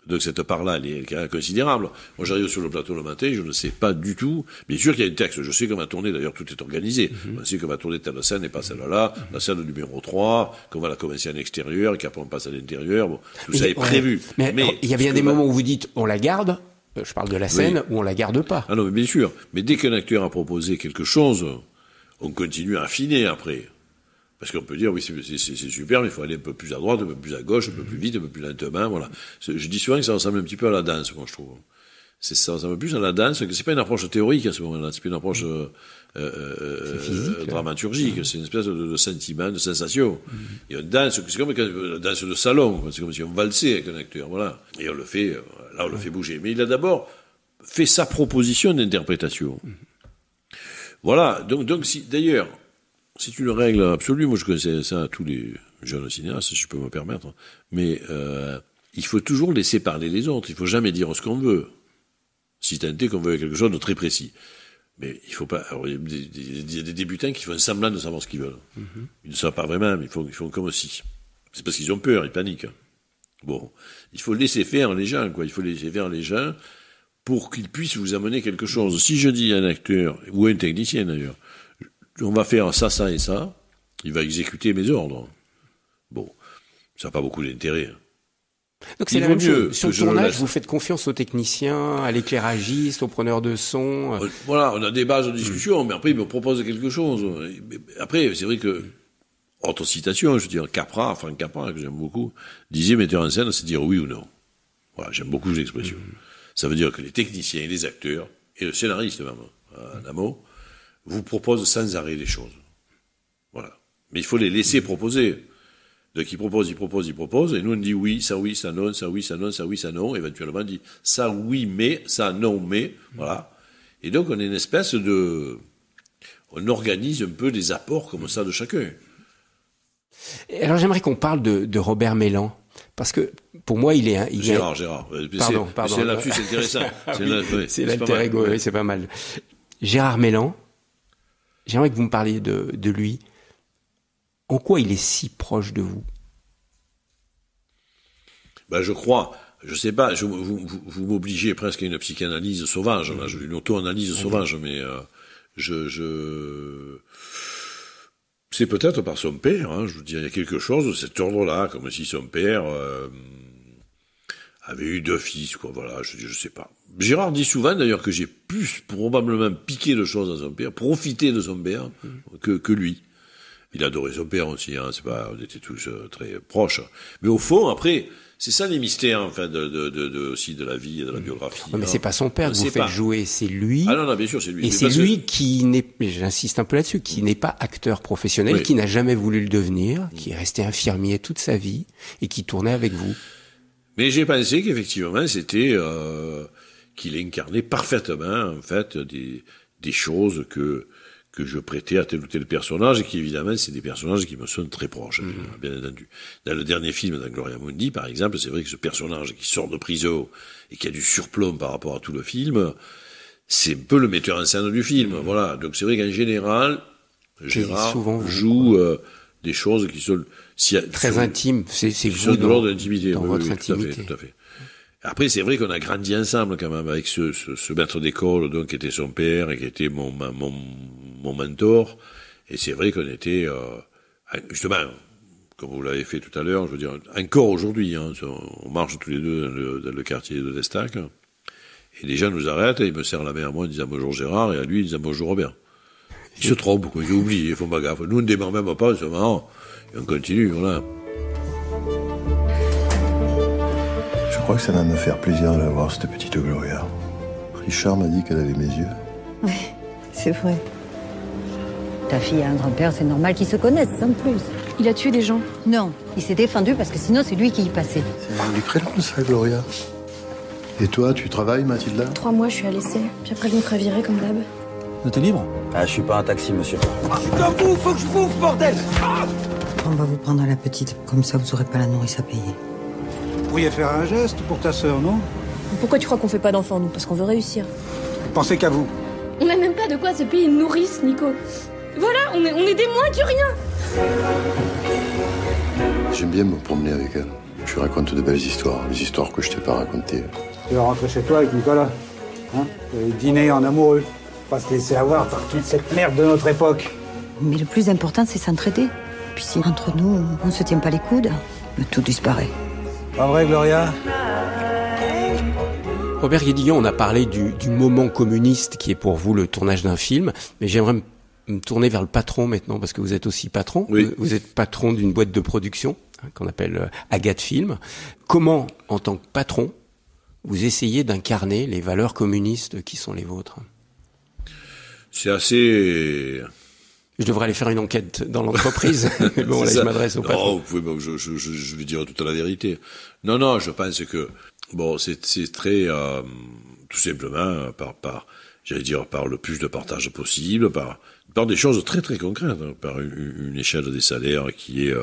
Donc cette part-là, elle est considérable. Moi, j'arrive sur le plateau le matin, je ne sais pas du tout. Bien sûr qu'il y a un texte, je sais qu'on va tourner, d'ailleurs tout est organisé. On sait qu'on va tourner telle scène et pas celle-là, la scène numéro 3, qu'on va la commencer à l'extérieur, et qu'après on passe à l'intérieur. Bon, tout ça est prévu. Mais il y a bien des moments où vous dites, on la garde, je parle de la scène, ou on la garde pas. Ah non, mais bien sûr. Mais dès qu'un acteur a proposé quelque chose, on continue à affiner après. Parce qu'on peut dire, oui, c'est super, mais il faut aller un peu plus à droite, un peu plus à gauche, un peu plus vite, un peu plus lentement, voilà. Je dis souvent que ça ressemble un petit peu à la danse, moi, je trouve. Ça ressemble plus à la danse, que c'est pas une approche théorique à ce moment-là, c'est pas une approche dramaturgique, c'est une espèce de sentiment, de sensation. Et on danse, c'est comme la danse de salon, c'est comme si on valsait avec un acteur, voilà. Et on le fait, là, on le fait bouger. Mais il a d'abord fait sa proposition d'interprétation. Voilà, donc si, d'ailleurs, c'est une règle absolue. Moi, je connaissais ça à tous les jeunes cinéastes, si je peux me permettre. Mais il faut toujours laisser parler les autres. Il faut jamais dire ce qu'on veut. Si tant est qu'on veut quelque chose de très précis. Mais il faut pas. Alors, il y a des débutants qui font semblant de savoir ce qu'ils veulent. Ils ne savent pas vraiment, mais ils font comme si. C'est parce qu'ils ont peur, ils paniquent. Bon, il faut laisser faire les gens, quoi. Il faut laisser faire les gens pour qu'ils puissent vous amener quelque chose. Si je dis à un acteur ou à un technicien d'ailleurs, on va faire ça, ça et ça. Il va exécuter mes ordres. Bon, ça n'a pas beaucoup d'intérêt. Donc c'est la même chose. Sur le tournage, vous faites confiance aux techniciens, à l'éclairagiste, aux preneurs de son. Voilà, on a des bases de discussion, mais après, il me propose quelque chose. Après, c'est vrai que, autre citation, je veux dire, Franck Capra, que j'aime beaucoup, disait metteur en scène, c'est dire oui ou non. Voilà, j'aime beaucoup l'expression. Ça veut dire que les techniciens et les acteurs, et le scénariste même, en amont, vous proposent sans arrêt des choses. Voilà. Mais il faut les laisser proposer. Donc ils proposent, et nous on dit oui, ça non, ça oui, ça non, ça oui, ça non, éventuellement on dit ça oui, mais, ça non, mais, voilà. Et donc on est une espèce de... On organise un peu des apports comme ça de chacun. Alors j'aimerais qu'on parle de Robert Mélan, parce que pour moi Gérard. Pardon. C'est un lapsus intéressant. C'est l'alter ego, oui, c'est pas mal. Gérard Mélan, j'aimerais que vous me parliez de lui. En quoi il est si proche de vous? Ben, je crois, je sais pas, vous m'obligez presque à une psychanalyse sauvage, là, une auto-analyse sauvage, mais c'est peut-être par son père, hein, je veux dire, il y a quelque chose de cet ordre-là, comme si son père avait eu 2 fils, quoi, voilà, je sais pas. Gérard dit souvent, d'ailleurs, que j'ai plus probablement piqué de choses à son père, profité de son père, que lui. Il adorait son père aussi, hein, c'est pas, on était tous très proches. Mais au fond, après, c'est ça les mystères, enfin, aussi de la vie et de la biographie. Non, mais c'est pas son père que vous faites jouer, c'est lui. Ah non, bien sûr, c'est lui. Et c'est lui qui n'est, j'insiste un peu là-dessus, qui n'est pas acteur professionnel, qui n'a jamais voulu le devenir, qui est resté infirmier toute sa vie, et qui tournait avec vous. Mais j'ai pensé qu'effectivement, c'était, qu'il incarnait parfaitement, en fait, des choses que je prêtais à tel ou tel personnage, et qui évidemment c'est des personnages qui me sont très proches, bien entendu. Dans le dernier film, dans Gloria Mundi, par exemple, c'est vrai que ce personnage qui sort de prison et qui a du surplomb par rapport à tout le film, c'est un peu le metteur en scène du film, voilà. Donc c'est vrai qu'en général, Gérard joue des choses qui sont très intimes, c'est vous de l'ordre de l'intimité, dans votre intimité. Tout à fait. Après, c'est vrai qu'on a grandi ensemble quand même avec ce maître d'école, donc qui était son père et qui était mon mentor. Et c'est vrai qu'on était justement, comme vous l'avez fait tout à l'heure, je veux dire, encore aujourd'hui, hein, on marche tous les deux dans le quartier de l'Estac, et les gens nous arrêtent et ils me serrent la main à moi en disant bonjour Gérard et à lui en disant bonjour Robert. Ils se trompent, quoi, ils oublient, ils font pas gaffe. Nous, on ne démarre même pas, c'est marrant, et on continue, voilà. Je crois que ça va me faire plaisir de la voir, cette petite Gloria. Richard m'a dit qu'elle avait mes yeux. Oui, c'est vrai. Ta fille a un grand-père, c'est normal qu'ils se connaissent, sans plus. Il a tué des gens? Non, il s'est défendu parce que sinon c'est lui qui y passait. C'est du prénom, ça, Gloria. Et toi, tu travailles, Mathilda? 3 mois, je suis à l'essai. Puis après, je me ferai virer comme d'hab. T'es libre? Ah, je suis pas un taxi, monsieur. Comme vous, faut que je bouffe, bordel! On va vous prendre la petite, comme ça vous aurez pas la nourrice à payer. Vous pourriez faire un geste pour ta sœur, non? Pourquoi tu crois qu'on fait pas d'enfants, nous? Parce qu'on veut réussir. Pensez qu'à vous. On n'a même pas de quoi se payer une nourrice, Nico. Voilà, on est des moins que rien. J'aime bien me promener avec elle. Je lui raconte de belles histoires, les histoires que je t'ai pas racontées. Tu vas rentrer chez toi avec Nicolas. Hein? Dîner en amoureux. Pas se laisser avoir par toute cette merde de notre époque. Mais le plus important, c'est s'entraider. Puis si entre nous, on se tient pas les coudes, tout disparaît. Pas vrai, Gloria? Robert Guédillon, on a parlé du moment communiste qui est pour vous le tournage d'un film, mais j'aimerais me tourner vers le patron maintenant, parce que vous êtes aussi patron. Oui. Vous êtes patron d'une boîte de production qu'on appelle Agathe Film. Comment, en tant que patron, vous essayez d'incarner les valeurs communistes qui sont les vôtres? C'est assez... Je devrais aller faire une enquête dans l'entreprise. Mais bon, là, je m'adresse au patron. Non, vous pouvez, je vais dire toute la vérité. Non, je pense que, bon, c'est très, tout simplement, j'allais dire, par le plus de partage possible, par des choses très très concrètes, hein, par une échelle des salaires qui est,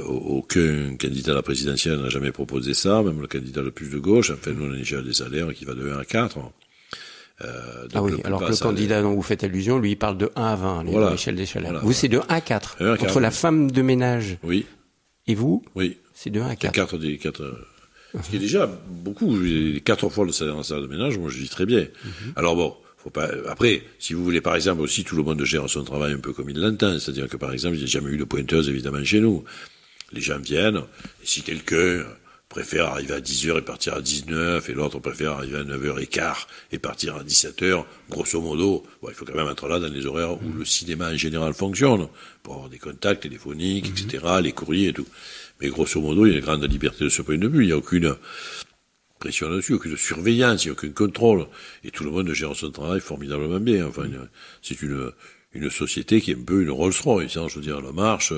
aucun candidat à la présidentielle n'a jamais proposé ça, même le candidat le plus de gauche, enfin, nous, on a une échelle des salaires qui va de 1 à 4. Ah oui, alors que le candidat dont vous fêtes allusion, lui, il parle de 1 à 20, l'échelle des salaires. Vous, c'est de 1 à 4. Entre la femme de ménage et vous, c'est de 1 à 4. 4 ce qui est déjà beaucoup. 4 fois le salaire en salle de ménage, moi, je vis très bien. Alors bon, faut pas. Après, si vous voulez, par exemple, aussi tout le monde gère son travail un peu comme il l'entend. C'est-à-dire que, par exemple, il n'y a jamais eu de pointeuse, évidemment, chez nous. Les gens viennent, et si quelqu'un préfère arriver à 10h et partir à 19, et l'autre préfère arriver à 9h15 et partir à 17h, grosso modo, il faut quand même être là dans les horaires où le cinéma en général fonctionne, pour avoir des contacts téléphoniques, etc., les courriers et tout. Mais grosso modo, il y a une grande liberté de ce point de vue, il n'y a aucune pression dessus, aucune surveillance, il n'y a aucun contrôle, et tout le monde gère son travail formidablement bien. Enfin, c'est une société qui est un peu une Rolls-Royce, hein, je veux dire, elle marche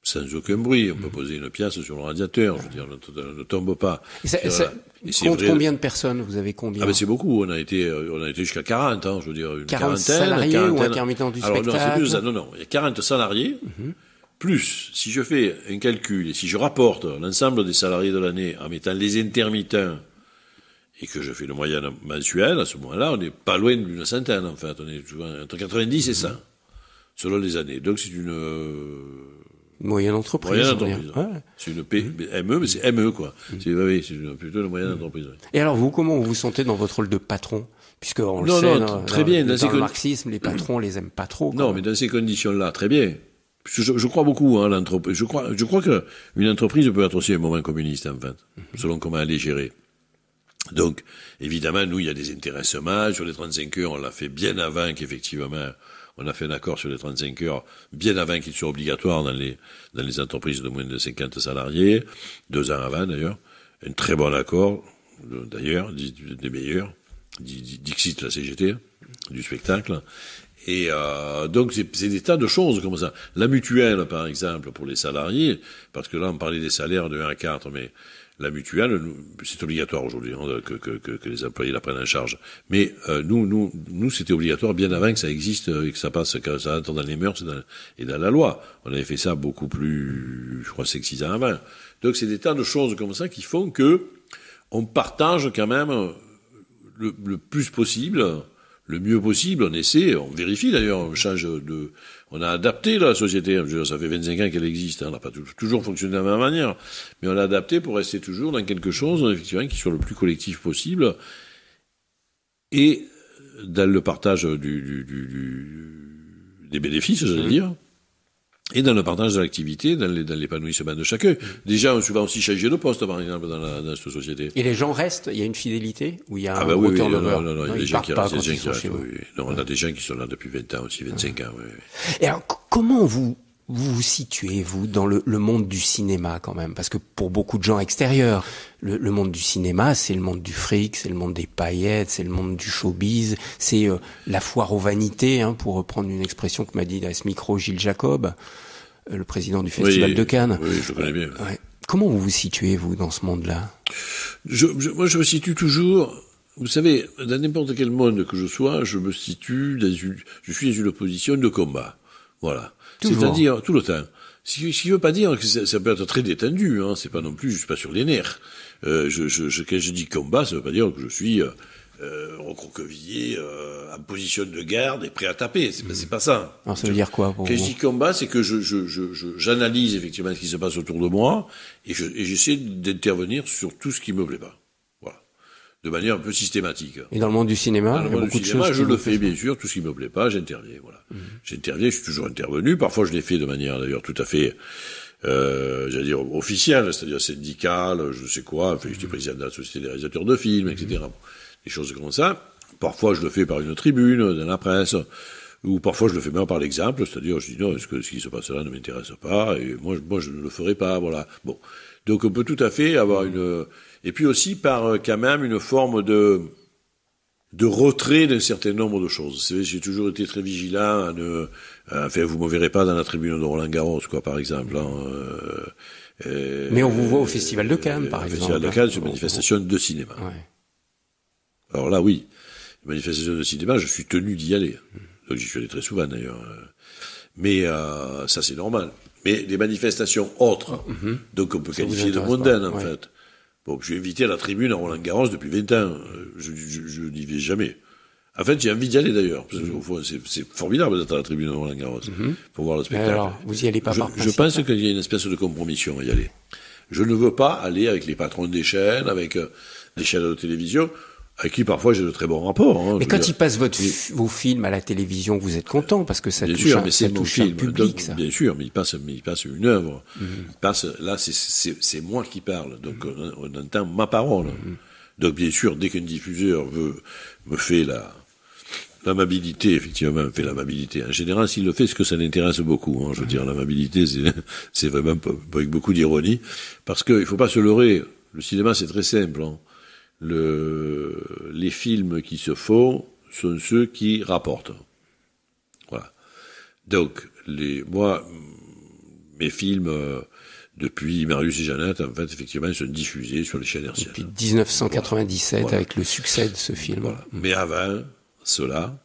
sans aucun bruit. On peut poser une pièce sur le radiateur, je veux dire, ne tombe pas. Et compte combien de personnes? Vous avez combien? Ah ben c'est beaucoup, on a été jusqu'à 40, hein, je veux dire, une 40 quarantaine. Salariés ou intermittents du spectacle? Alors non, c'est plus ça, non, il y a 40 salariés, plus, si je fais un calcul, et si je rapporte l'ensemble des salariés de l'année en mettant les intermittents, et que je fais le moyen mensuel, à ce moment-là, on n'est pas loin d'une centaine, en fait. On est entre 90 et 100, selon les années. Donc c'est une moyenne entreprise. C'est une PME, mais c'est ME, quoi. C'est plutôt une moyenne entreprise. Ouais. Et alors, vous, comment vous vous sentez dans votre rôle de patron? Puisque on le sait, très bien. Dans le marxisme, les patrons, les aiment pas trop. Non, mais dans ces conditions-là, très bien. Je crois beaucoup, hein, l'entreprise. Je crois que une entreprise peut être aussi un moment communiste, en fait, selon comment elle est gérée. Donc, évidemment, nous, il y a des intéressements. Sur les 35 heures, on l'a fait bien avant qu'effectivement, on a fait un accord sur les 35 heures, bien avant qu'ils soient obligatoires dans les entreprises de moins de 50 salariés. 2 ans avant, d'ailleurs. Un très bon accord, d'ailleurs, des meilleurs. Dixit, la CGT, du spectacle. Et donc, c'est des tas de choses comme ça. La mutuelle, par exemple, pour les salariés, parce que là, on parlait des salaires de 1 à 4, mais la mutuelle, c'est obligatoire aujourd'hui, hein, que les employés la prennent en charge. Mais nous, c'était obligatoire bien avant que ça existe et que ça passe, que ça entre dans les mœurs et dans la loi. On avait fait ça beaucoup plus, je crois, 6 ans avant. Donc c'est des tas de choses comme ça qui font que on partage quand même le plus possible, le mieux possible. On essaie, on vérifie d'ailleurs, on a adapté la société. Ça fait 25 ans qu'elle existe. On n'a pas toujours fonctionné de la même manière, mais on l'a adapté pour rester toujours dans quelque chose, effectivement, qui soit le plus collectif possible et dans le partage des bénéfices, j'allais dire, et dans le partage de l'activité, dans l'épanouissement de chacun. Des gens ont souvent aussi changé de poste, par exemple, dans cette société. Et les gens restent? Il y a une fidélité? Ou il y a un turnover? Non, il y a des gens qui restent. Non, on a des gens qui sont là depuis 20 ans aussi, 25 ans, oui. Et alors, comment vous situez, vous, dans le monde du cinéma, quand même? Parce que pour beaucoup de gens extérieurs, le monde du cinéma, c'est le monde du fric, c'est le monde des paillettes, c'est le monde du showbiz, c'est la foire aux vanités, hein, pour reprendre une expression que m'a dit à ce micro Gilles Jacob, le président du Festival de Cannes. Oui, je connais bien. Ouais. Comment vous vous situez, vous, dans ce monde-là? Moi, je me situe toujours. Vous savez, dans n'importe quel monde que je sois, je me situe je suis dans une position de combat. Voilà. Toujours. C'est-à-dire, tout le temps. Ce qui veut pas dire que ça peut être très détendu, hein. C'est pas non plus, je suis pas sur les nerfs. Quand je dis combat, ça veut pas dire que je suis, recroquevillé, en position de garde et prêt à taper. C'est pas ça. Alors, ça veut dire quoi, pour vous? Quand je dis combat, c'est que j'analyse effectivement ce qui se passe autour de moi et j'essaie d'intervenir sur tout ce qui me plaît pas. De manière un peu systématique. Et dans le monde du cinéma, il y a beaucoup de choses. Je le fais, bien sûr, tout ce qui me plaît pas, j'interviens, voilà. J'interviens, je suis toujours intervenu. Parfois, je l'ai fait de manière, d'ailleurs, tout à fait, j'allais dire, officielle, c'est-à-dire syndicale, je sais quoi. Enfin, j'étais président de la Société des réalisateurs de films, etc. Bon, des choses comme ça. Parfois, je le fais par une tribune, dans la presse. Ou parfois, je le fais même par l'exemple, c'est-à-dire, je dis non, est-ce que ce qui se passe là ne m'intéresse pas, et moi, je ne le ferai pas, voilà. Bon. Donc, on peut tout à fait avoir et puis aussi par quand même une forme de retrait d'un certain nombre de choses. J'ai toujours été très vigilant enfin, vous me verrez pas dans la tribune de Roland-Garros, quoi, par exemple. Hein, mais on vous voit au Festival de Cannes, par exemple. Festival de Cannes, c'est une manifestation de cinéma. Ouais. Alors là, oui. Une manifestation de cinéma, je suis tenu d'y aller. Donc j'y suis allé très souvent, d'ailleurs. Mais ça, c'est normal. Mais les manifestations autres, donc on peut qualifier de mondaines, en fait. Bon, je suis invité à la tribune à Roland-Garros depuis 20 ans. Je n'y vais jamais. En fait, j'ai envie d'y aller d'ailleurs. Parce que c'est formidable d'être à la tribune à Roland-Garros pour voir le spectacle. Alors, vous y allez pas par principe? Je pense qu'il y a une espèce de compromission à y aller. Je ne veux pas aller avec les patrons des chaînes, avec les chaînes de télévision. avec qui parfois j'ai de très bons rapports. Hein, mais quand il passe vos films à la télévision, vous êtes content parce que ça touche un public, donc, ça. Bien sûr, mais il passe une œuvre. Il passe, là, c'est moi qui parle, donc on entend ma parole. Donc bien sûr, dès qu'un diffuseur me fait l'amabilité, effectivement, me fait l'amabilité. En général, s'il le fait, c'est que ça l'intéresse beaucoup. Hein, je veux dire, l'amabilité, c'est vraiment avec beaucoup d'ironie, parce qu'il faut pas se leurrer. Le cinéma, c'est très simple. Hein. Les films qui se font sont ceux qui rapportent. Voilà. Donc, mes films, depuis Marius et Jeannette, en fait, effectivement, ils sont diffusés sur les chaînes hertziennes. Depuis 1997, voilà. Avec le succès de ce film. Voilà. Mais avant cela,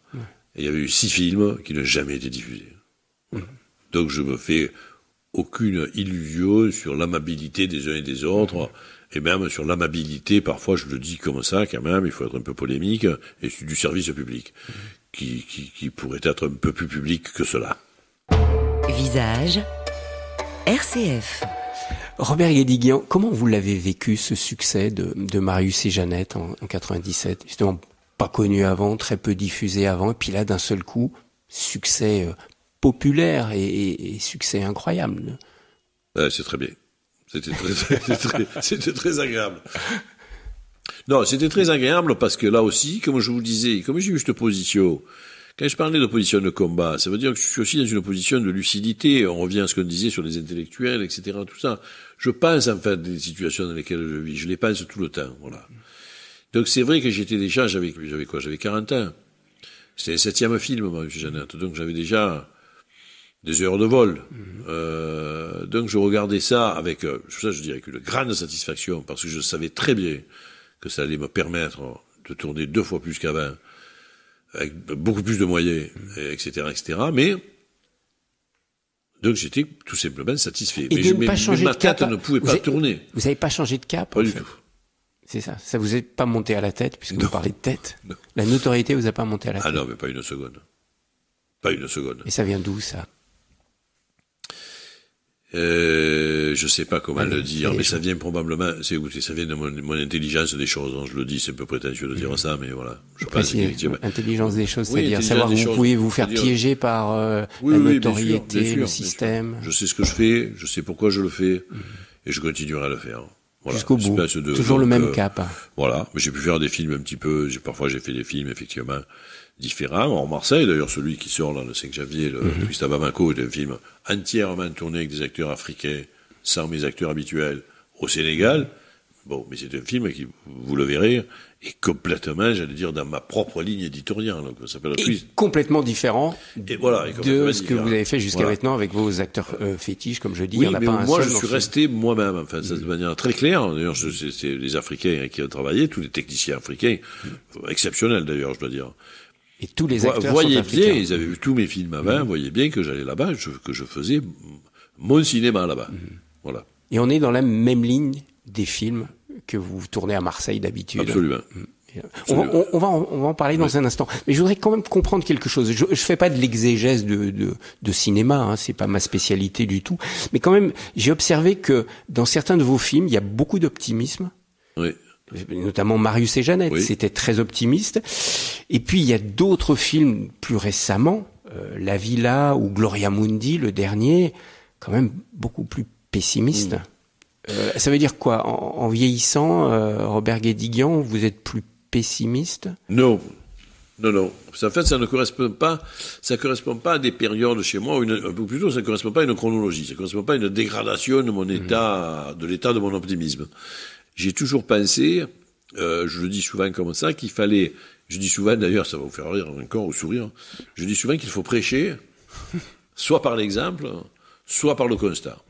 il y avait eu 6 films qui n'ont jamais été diffusés. Voilà. Donc, je me fais aucune illusion sur l'amabilité des uns et des autres. Et même sur l'amabilité, parfois je le dis comme ça quand même, il faut être un peu polémique, et c'est du service public, qui pourrait être un peu plus public que cela. Visage, RCF. Robert Guédiguian, comment vous l'avez vécu, ce succès de Marius et Jeannette en 97 ? Justement, pas connu avant, très peu diffusé avant, et puis là, d'un seul coup, succès populaire et succès incroyable. Ouais, c'est très bien. C'était très agréable. Non, c'était très agréable parce que là aussi, comme je vous disais, comme j'ai eu cette position, quand je parlais d'opposition de combat, ça veut dire que je suis aussi dans une position de lucidité. On revient à ce qu'on disait sur les intellectuels, etc., tout ça. Je pense en fait des situations dans lesquelles je vis. Je les pense tout le temps, voilà. Donc c'est vrai que j'étais déjà, j'avais 40 ans. C'était le 7e film, moi, M. Jeannette. Donc j'avais déjà des heures de vol. Donc je regardais ça avec une grande satisfaction, parce que je savais très bien que ça allait me permettre de tourner 2 fois plus qu'avant, avec beaucoup plus de moyens, etc., etc. Mais donc j'étais tout simplement satisfait. Ma tête ne pouvait pas tourner. Vous n'avez pas changé de cap? Pas du tout. C'est ça. Ça vous est pas monté à la tête, puisque vous parlez de tête. Non. La notoriété vous a pas monté à la tête. Ah non, mais pas une seconde. Pas une seconde. Et ça vient d'où, ça? Je sais pas comment le dire, mais ça vient probablement, ça vient de mon intelligence des choses, hein, je le dis, c'est un peu prétentieux de dire ça, mais voilà. Je pense qu'effectivement. Intelligence des choses, c'est-à-dire savoir que vous pouvez vous faire piéger par la notoriété, bien sûr, le système. Je sais ce que je fais, je sais pourquoi je le fais, et je continuerai à le faire. Voilà. Jusqu'au bout. Toujours le même cap. Voilà. Mais j'ai pu faire des films un petit peu, parfois j'ai fait des films, effectivement, différents. En Marseille, d'ailleurs, celui qui sort là, le 5 janvier, de Gustave Bamako, est un film entièrement tourné avec des acteurs africains, sans mes acteurs habituels, au Sénégal. Bon, mais c'est un film qui, vous le verrez, est complètement, j'allais dire, dans ma propre ligne éditoriale. Donc, ça s'appelle complètement différent de ce que vous avez fait jusqu'à maintenant avec vos acteurs fétiches, comme je dis. Oui, il y en a mais pas un moi, seul je suis resté moi-même, enfin, ça, de manière très claire. D'ailleurs, c'est les Africains qui ont travaillé, tous les techniciens africains, exceptionnels d'ailleurs, je dois dire. Et tous les acteurs voyez sont africains. Bien, ils avaient vu tous mes films avant, voyez bien que j'allais là-bas, que je faisais mon cinéma là-bas. Voilà. Et on est dans la même ligne des films que vous tournez à Marseille d'habitude. Absolument. On va en parler dans un instant. Mais je voudrais quand même comprendre quelque chose. Je fais pas de l'exégèse de cinéma, hein, c'est pas ma spécialité du tout. Mais quand même, j'ai observé que dans certains de vos films, il y a beaucoup d'optimisme. Oui. Notamment Marius et Jeannette, c'était très optimiste. Et puis il y a d'autres films plus récemment, La Villa ou Gloria Mundi, le dernier, quand même beaucoup plus pessimiste. Ça veut dire quoi? En vieillissant, Robert Guédiguian, vous êtes plus pessimiste? Non. En fait, ça correspond pas à des périodes chez moi, ou plutôt ça correspond pas à une chronologie, ça correspond pas à une dégradation de mon état, de l'état de mon optimisme. J'ai toujours pensé, je le dis souvent comme ça, qu'il fallait, je dis souvent d'ailleurs, ça va vous faire rire encore ou sourire, je dis souvent qu'il faut prêcher, soit par l'exemple, soit par le constat.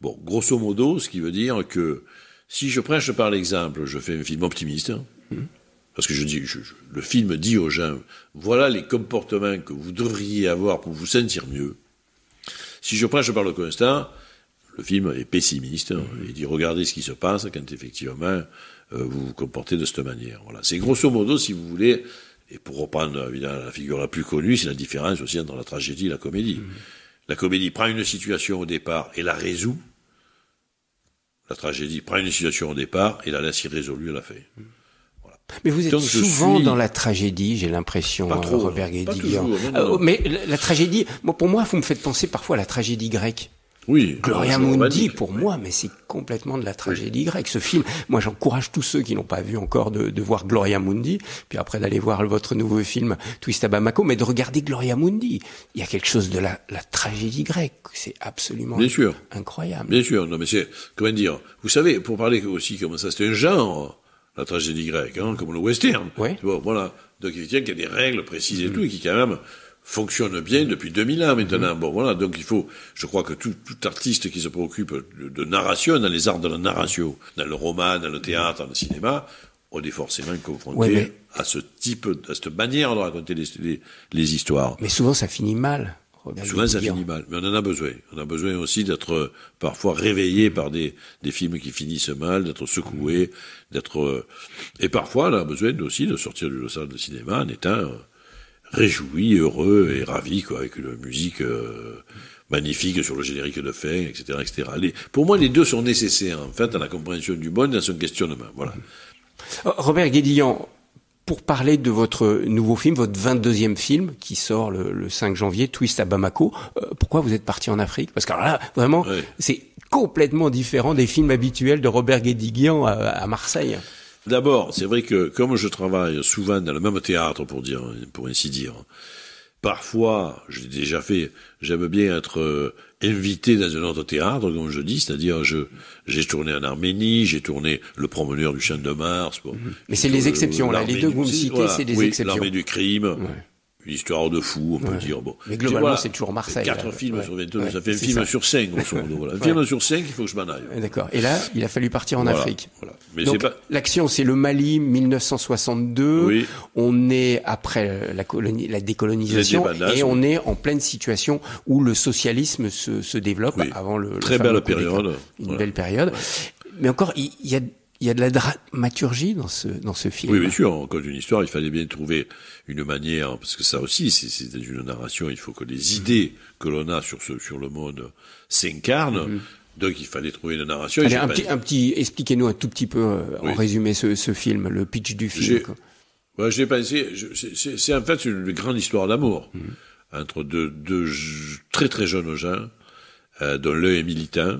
Bon, grosso modo, ce qui veut dire que si je prêche par l'exemple, je fais un film optimiste, parce que le film dit aux gens, voilà les comportements que vous devriez avoir pour vous sentir mieux. Si je prêche par le constat, le film est pessimiste, il dit regardez ce qui se passe quand effectivement vous vous comportez de cette manière. Voilà. C'est grosso modo, si vous voulez, et pour reprendre évidemment la figure la plus connue, c'est la différence aussi entre la tragédie et la comédie. La comédie prend une situation au départ et la résout. La tragédie prend une situation au départ et la laisse irrésolue à la fin. Voilà. Mais vous êtes Donc, souvent dans la tragédie, j'ai l'impression, Pas trop, Robert pas Guédiguian. toujours, non. Mais la tragédie, pour moi, vous me faites penser parfois à la tragédie grecque. Oui. Gloria Mundi, pour moi, mais c'est complètement de la tragédie grecque. Ce film, moi j'encourage tous ceux qui n'ont pas vu encore de voir Gloria Mundi, puis après d'aller voir votre nouveau film Twist à Bamako, mais de regarder Gloria Mundi. Il y a quelque chose de la tragédie grecque. C'est absolument incroyable. Bien sûr. Non, mais c'est, comment dire, vous savez, pour parler aussi comme ça, c'est un genre, la tragédie grecque, comme le western. Ouais. Bon, voilà. Donc, il y a des règles précises et tout, et qui quand même fonctionne bien depuis 2000 ans maintenant. Bon, voilà. Donc, je crois que tout artiste qui se préoccupe de narration, dans les arts de la narration, dans le roman, dans le théâtre, dans le cinéma, on est forcément confronté à ce type, à cette manière de raconter les histoires. Mais souvent, ça finit mal. Souvent, ça finit mal. Mais on en a besoin. On a besoin aussi d'être parfois réveillé par des films qui finissent mal, d'être secoué, et parfois, on a besoin aussi de sortir de la salle de cinéma en étant réjoui, heureux et ravi, quoi, avec une musique magnifique sur le générique de fin, etc., etc. Pour moi, les deux sont nécessaires, en fait, à la compréhension du monde et à son questionnement. Voilà. Robert Guédiguian, pour parler de votre nouveau film, votre 22e film, qui sort le 5 janvier, Twist à Bamako, pourquoi vous êtes parti en Afrique? Parce que alors là, vraiment, c'est complètement différent des films habituels de Robert Guédiguian à Marseille. D'abord, c'est vrai que comme je travaille souvent dans le même théâtre, pour ainsi dire, parfois, je l'ai déjà fait, j'aime bien être invité dans un autre théâtre, comme je dis, c'est-à-dire j'ai tourné en Arménie, j'ai tourné Le Promeneur du Champ de Mars. Bon, mais c'est les exceptions, là, les deux que vous me citez, c'est des exceptions. L'Armée du crime. Une histoire de fou, on peut dire. Bon. Mais globalement, c'est toujours Marseille. 4 films sur 22, ça fait un film sur 5, grosso modo. Voilà. Un film sur 5, il faut que je m'en aille. D'accord. Et là, il a fallu partir en Afrique. Voilà. Mais donc, l'action, c'est le Mali, 1962. Oui. On est après la décolonisation et on est en pleine situation où le socialisme se développe avant le très belle période. Une belle période. Mais encore, il y a de la dramaturgie dans ce film. Oui, bien sûr. Encore une histoire, il fallait bien trouver une manière, parce que ça aussi, c'est une narration, il faut que les idées que l'on a sur le monde s'incarnent. Donc, il fallait trouver une narration. Allez, expliquez-nous un tout petit peu, en résumé, ce film, le pitch du film. Je l'ai pensé, c'est en fait une grande histoire d'amour entre deux très très jeunes gens, dont l'un est militant,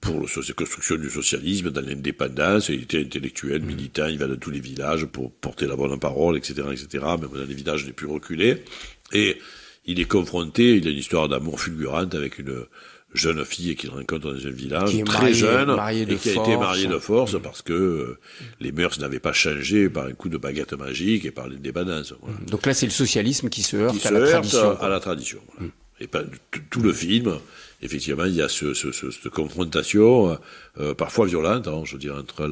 pour la construction du socialisme, dans l'indépendance, il était intellectuel, militant, il va dans tous les villages pour porter la bonne parole, etc., même dans les villages les plus reculés. Et il est confronté, il a une histoire d'amour fulgurante avec une jeune fille qu'il rencontre dans un village, très jeune, et qui a été mariée de force parce que les mœurs n'avaient pas changé par un coup de baguette magique et par l'indépendance. Voilà. Donc là, c'est le socialisme qui se heurte à la tradition. Voilà. Et pas tout le film. Effectivement, il y a cette confrontation, parfois violente, je veux dire, entre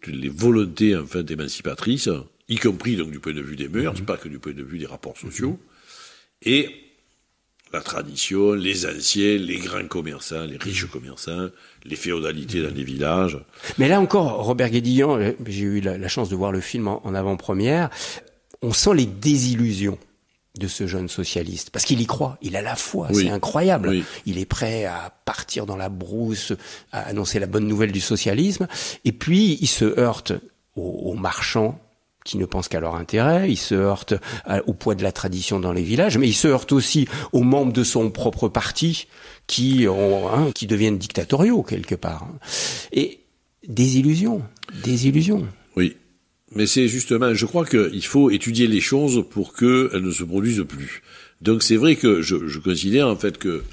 les volontés, en fait, émancipatrices, y compris, donc, du point de vue des mœurs, pas que du point de vue des rapports sociaux, et la tradition, les anciens, les grands commerçants, les riches commerçants, les féodalités dans les villages. Mais là encore, Robert Guédiguian, j'ai eu la chance de voir le film en avant-première, on sent les désillusions de ce jeune socialiste, parce qu'il y croit, il a la foi, c'est incroyable. Il est prêt à partir dans la brousse, à annoncer la bonne nouvelle du socialisme, et puis il se heurte aux marchands qui ne pensent qu'à leur intérêt, il se heurte au poids de la tradition dans les villages, mais il se heurte aussi aux membres de son propre parti qui deviennent dictatoriaux quelque part. Et désillusion. Oui. Mais c'est justement, je crois qu'il faut étudier les choses pour qu'elles ne se produisent plus. Donc c'est vrai que je considère en fait que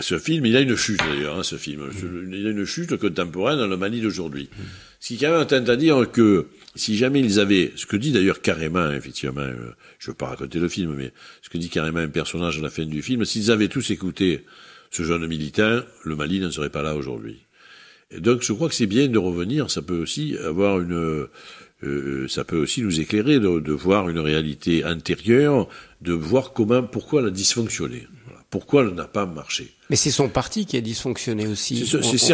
ce film, il a une chute d'ailleurs, ce film. Il a une chute contemporaine dans le Mali d'aujourd'hui. Ce qui quand même tente à dire que si jamais ils avaient, ce que dit d'ailleurs carrément, effectivement, je veux pas raconter le film, mais ce que dit carrément un personnage à la fin du film, s'ils avaient tous écouté ce jeune militant, le Mali n'en serait pas là aujourd'hui. Et donc je crois que c'est bien de revenir, ça peut aussi avoir ça peut aussi nous éclairer de voir une réalité antérieure, de voir pourquoi elle a dysfonctionné. Voilà. Pourquoi elle n'a pas marché. Mais c'est son parti qui a dysfonctionné aussi.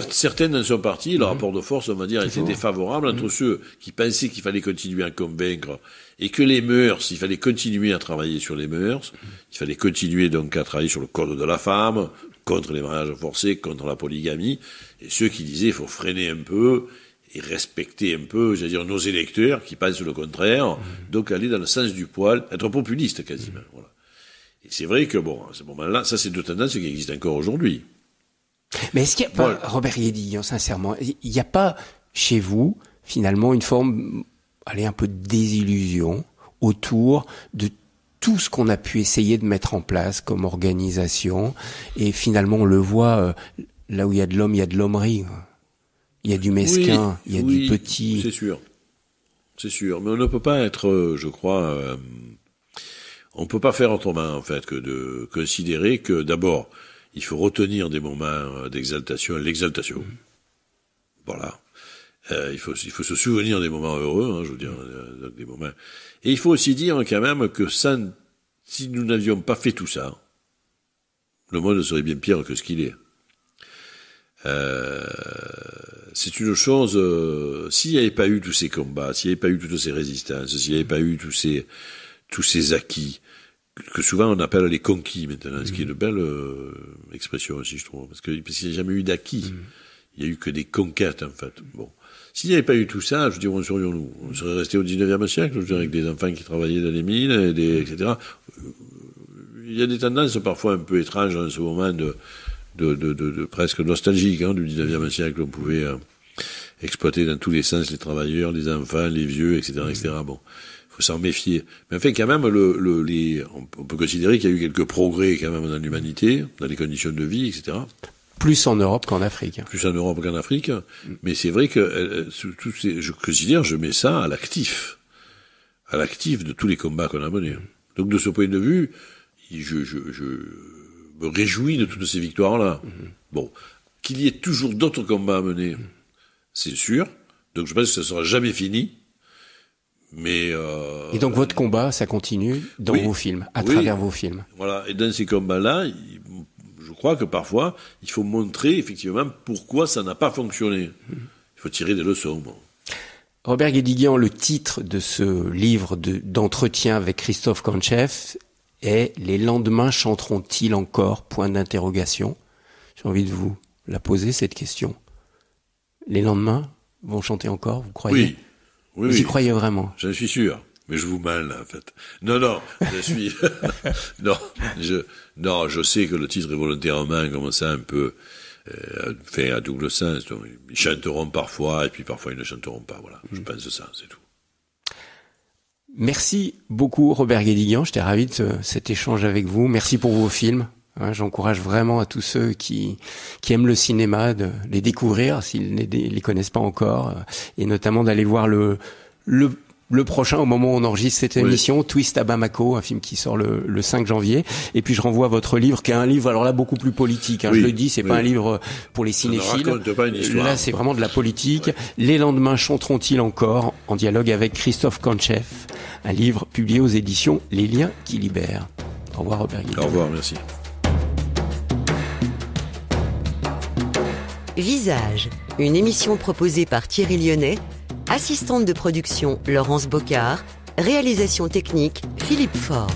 Certaines dans son parti, le rapport de force, on va dire, était défavorable entre ceux qui pensaient qu'il fallait continuer à convaincre et que les mœurs, il fallait continuer à travailler sur les mœurs, il fallait continuer donc à travailler sur le code de la femme, contre les mariages forcés, contre la polygamie, et ceux qui disaient il faut freiner un peu et respecter un peu, j'allais dire, nos électeurs qui pensent le contraire, donc aller dans le sens du poil, être populiste quasiment. Voilà. Et c'est vrai que, bon, à ce moment-là, ça c'est deux tendances qui existent encore aujourd'hui. Mais est-ce qu'il n'y a pas, Robert Guédiguian, sincèrement, il n'y a pas chez vous, finalement, une forme, un peu de désillusion autour de tout ce qu'on a pu essayer de mettre en place comme organisation, et finalement on le voit, là où il y a de l'homme, il y a de l'hommerie. Il y a du mesquin, il y a du petit. C'est sûr. Mais on ne peut pas être, je crois, on ne peut pas faire autrement, en fait, que de considérer que, d'abord, il faut retenir des moments d'exaltation, l'exaltation. Voilà. Il faut se souvenir des moments heureux, je veux dire, des moments. Et il faut aussi dire, quand même, que si nous n'avions pas fait tout ça, le monde serait bien pire que ce qu'il est. C'est une chose, s'il n'y avait pas eu tous ces combats, s'il n'y avait pas eu toutes ces résistances, s'il n'y avait pas eu tous ces acquis, que souvent on appelle les conquis maintenant, ce qui est une belle expression aussi, je trouve, parce qu'il n'y a jamais eu d'acquis. Il n'y a eu que des conquêtes, en fait. Bon. S'il n'y avait pas eu tout ça, je veux dire, où serions-nous? On serait resté au 19e siècle, je veux dire, avec des enfants qui travaillaient dans les mines, etc. Il y a des tendances parfois un peu étranges en ce moment de presque nostalgique, du 19e siècle. On pouvait exploiter dans tous les sens les travailleurs, les enfants, les vieux, etc., etc. Bon. Faut s'en méfier. Mais enfin, quand même, on peut considérer qu'il y a eu quelques progrès, quand même, dans l'humanité, dans les conditions de vie, etc. Plus en Europe qu'en Afrique. Plus en Europe qu'en Afrique. Mais c'est vrai que, je considère, je mets ça à l'actif de tous les combats qu'on a menés. Donc, de ce point de vue, je me réjouis de toutes ces victoires-là. Bon. Qu'il y ait toujours d'autres combats à mener, c'est sûr. Donc, je pense que ça sera jamais fini. Mais et donc votre combat, ça continue dans vos films, à travers vos films. Voilà. Et dans ces combats-là, je crois que parfois, il faut montrer effectivement pourquoi ça n'a pas fonctionné. Il faut tirer des leçons. Bon. Robert Guédiguian, le titre de ce livre d'entretien avec Christophe Kantcheff est « Les lendemains chanteront-ils encore ?» Point d'interrogation. J'ai envie de vous la poser, cette question. Les lendemains vont chanter encore, vous croyez ? Oui. Vous y croyez vraiment? J'en suis sûr. Mais je vous mens, là, en fait. Non, je suis... je sais que le titre est volontairement comme ça, un peu fait à double sens. Donc, ils chanteront parfois, et puis parfois ils ne chanteront pas. Voilà, je pense ça, c'est tout. Merci beaucoup, Robert Guédiguian. J'étais ravi de cet échange avec vous. Merci pour vos films. J'encourage vraiment à tous ceux qui aiment le cinéma de les découvrir s'ils ne les connaissent pas encore, et notamment d'aller voir le prochain, au moment où on enregistre cette émission, Twist à Bamako, un film qui sort le 5 janvier. Et puis je renvoie à votre livre, qui est un livre, alors là, beaucoup plus politique. Je le dis, c'est pas un livre pour les cinéphiles. Ça ne raconte pas une histoire. Là, c'est vraiment de la politique. Les lendemains chanteront-ils encore, en dialogue avec Christophe Kantcheff, un livre publié aux éditions Les Liens qui libèrent. Au revoir, Robert Guédiguian. Au revoir, merci. Visage, une émission proposée par Thierry Lyonnais, assistante de production Laurence Bocard, réalisation technique Philippe Faure.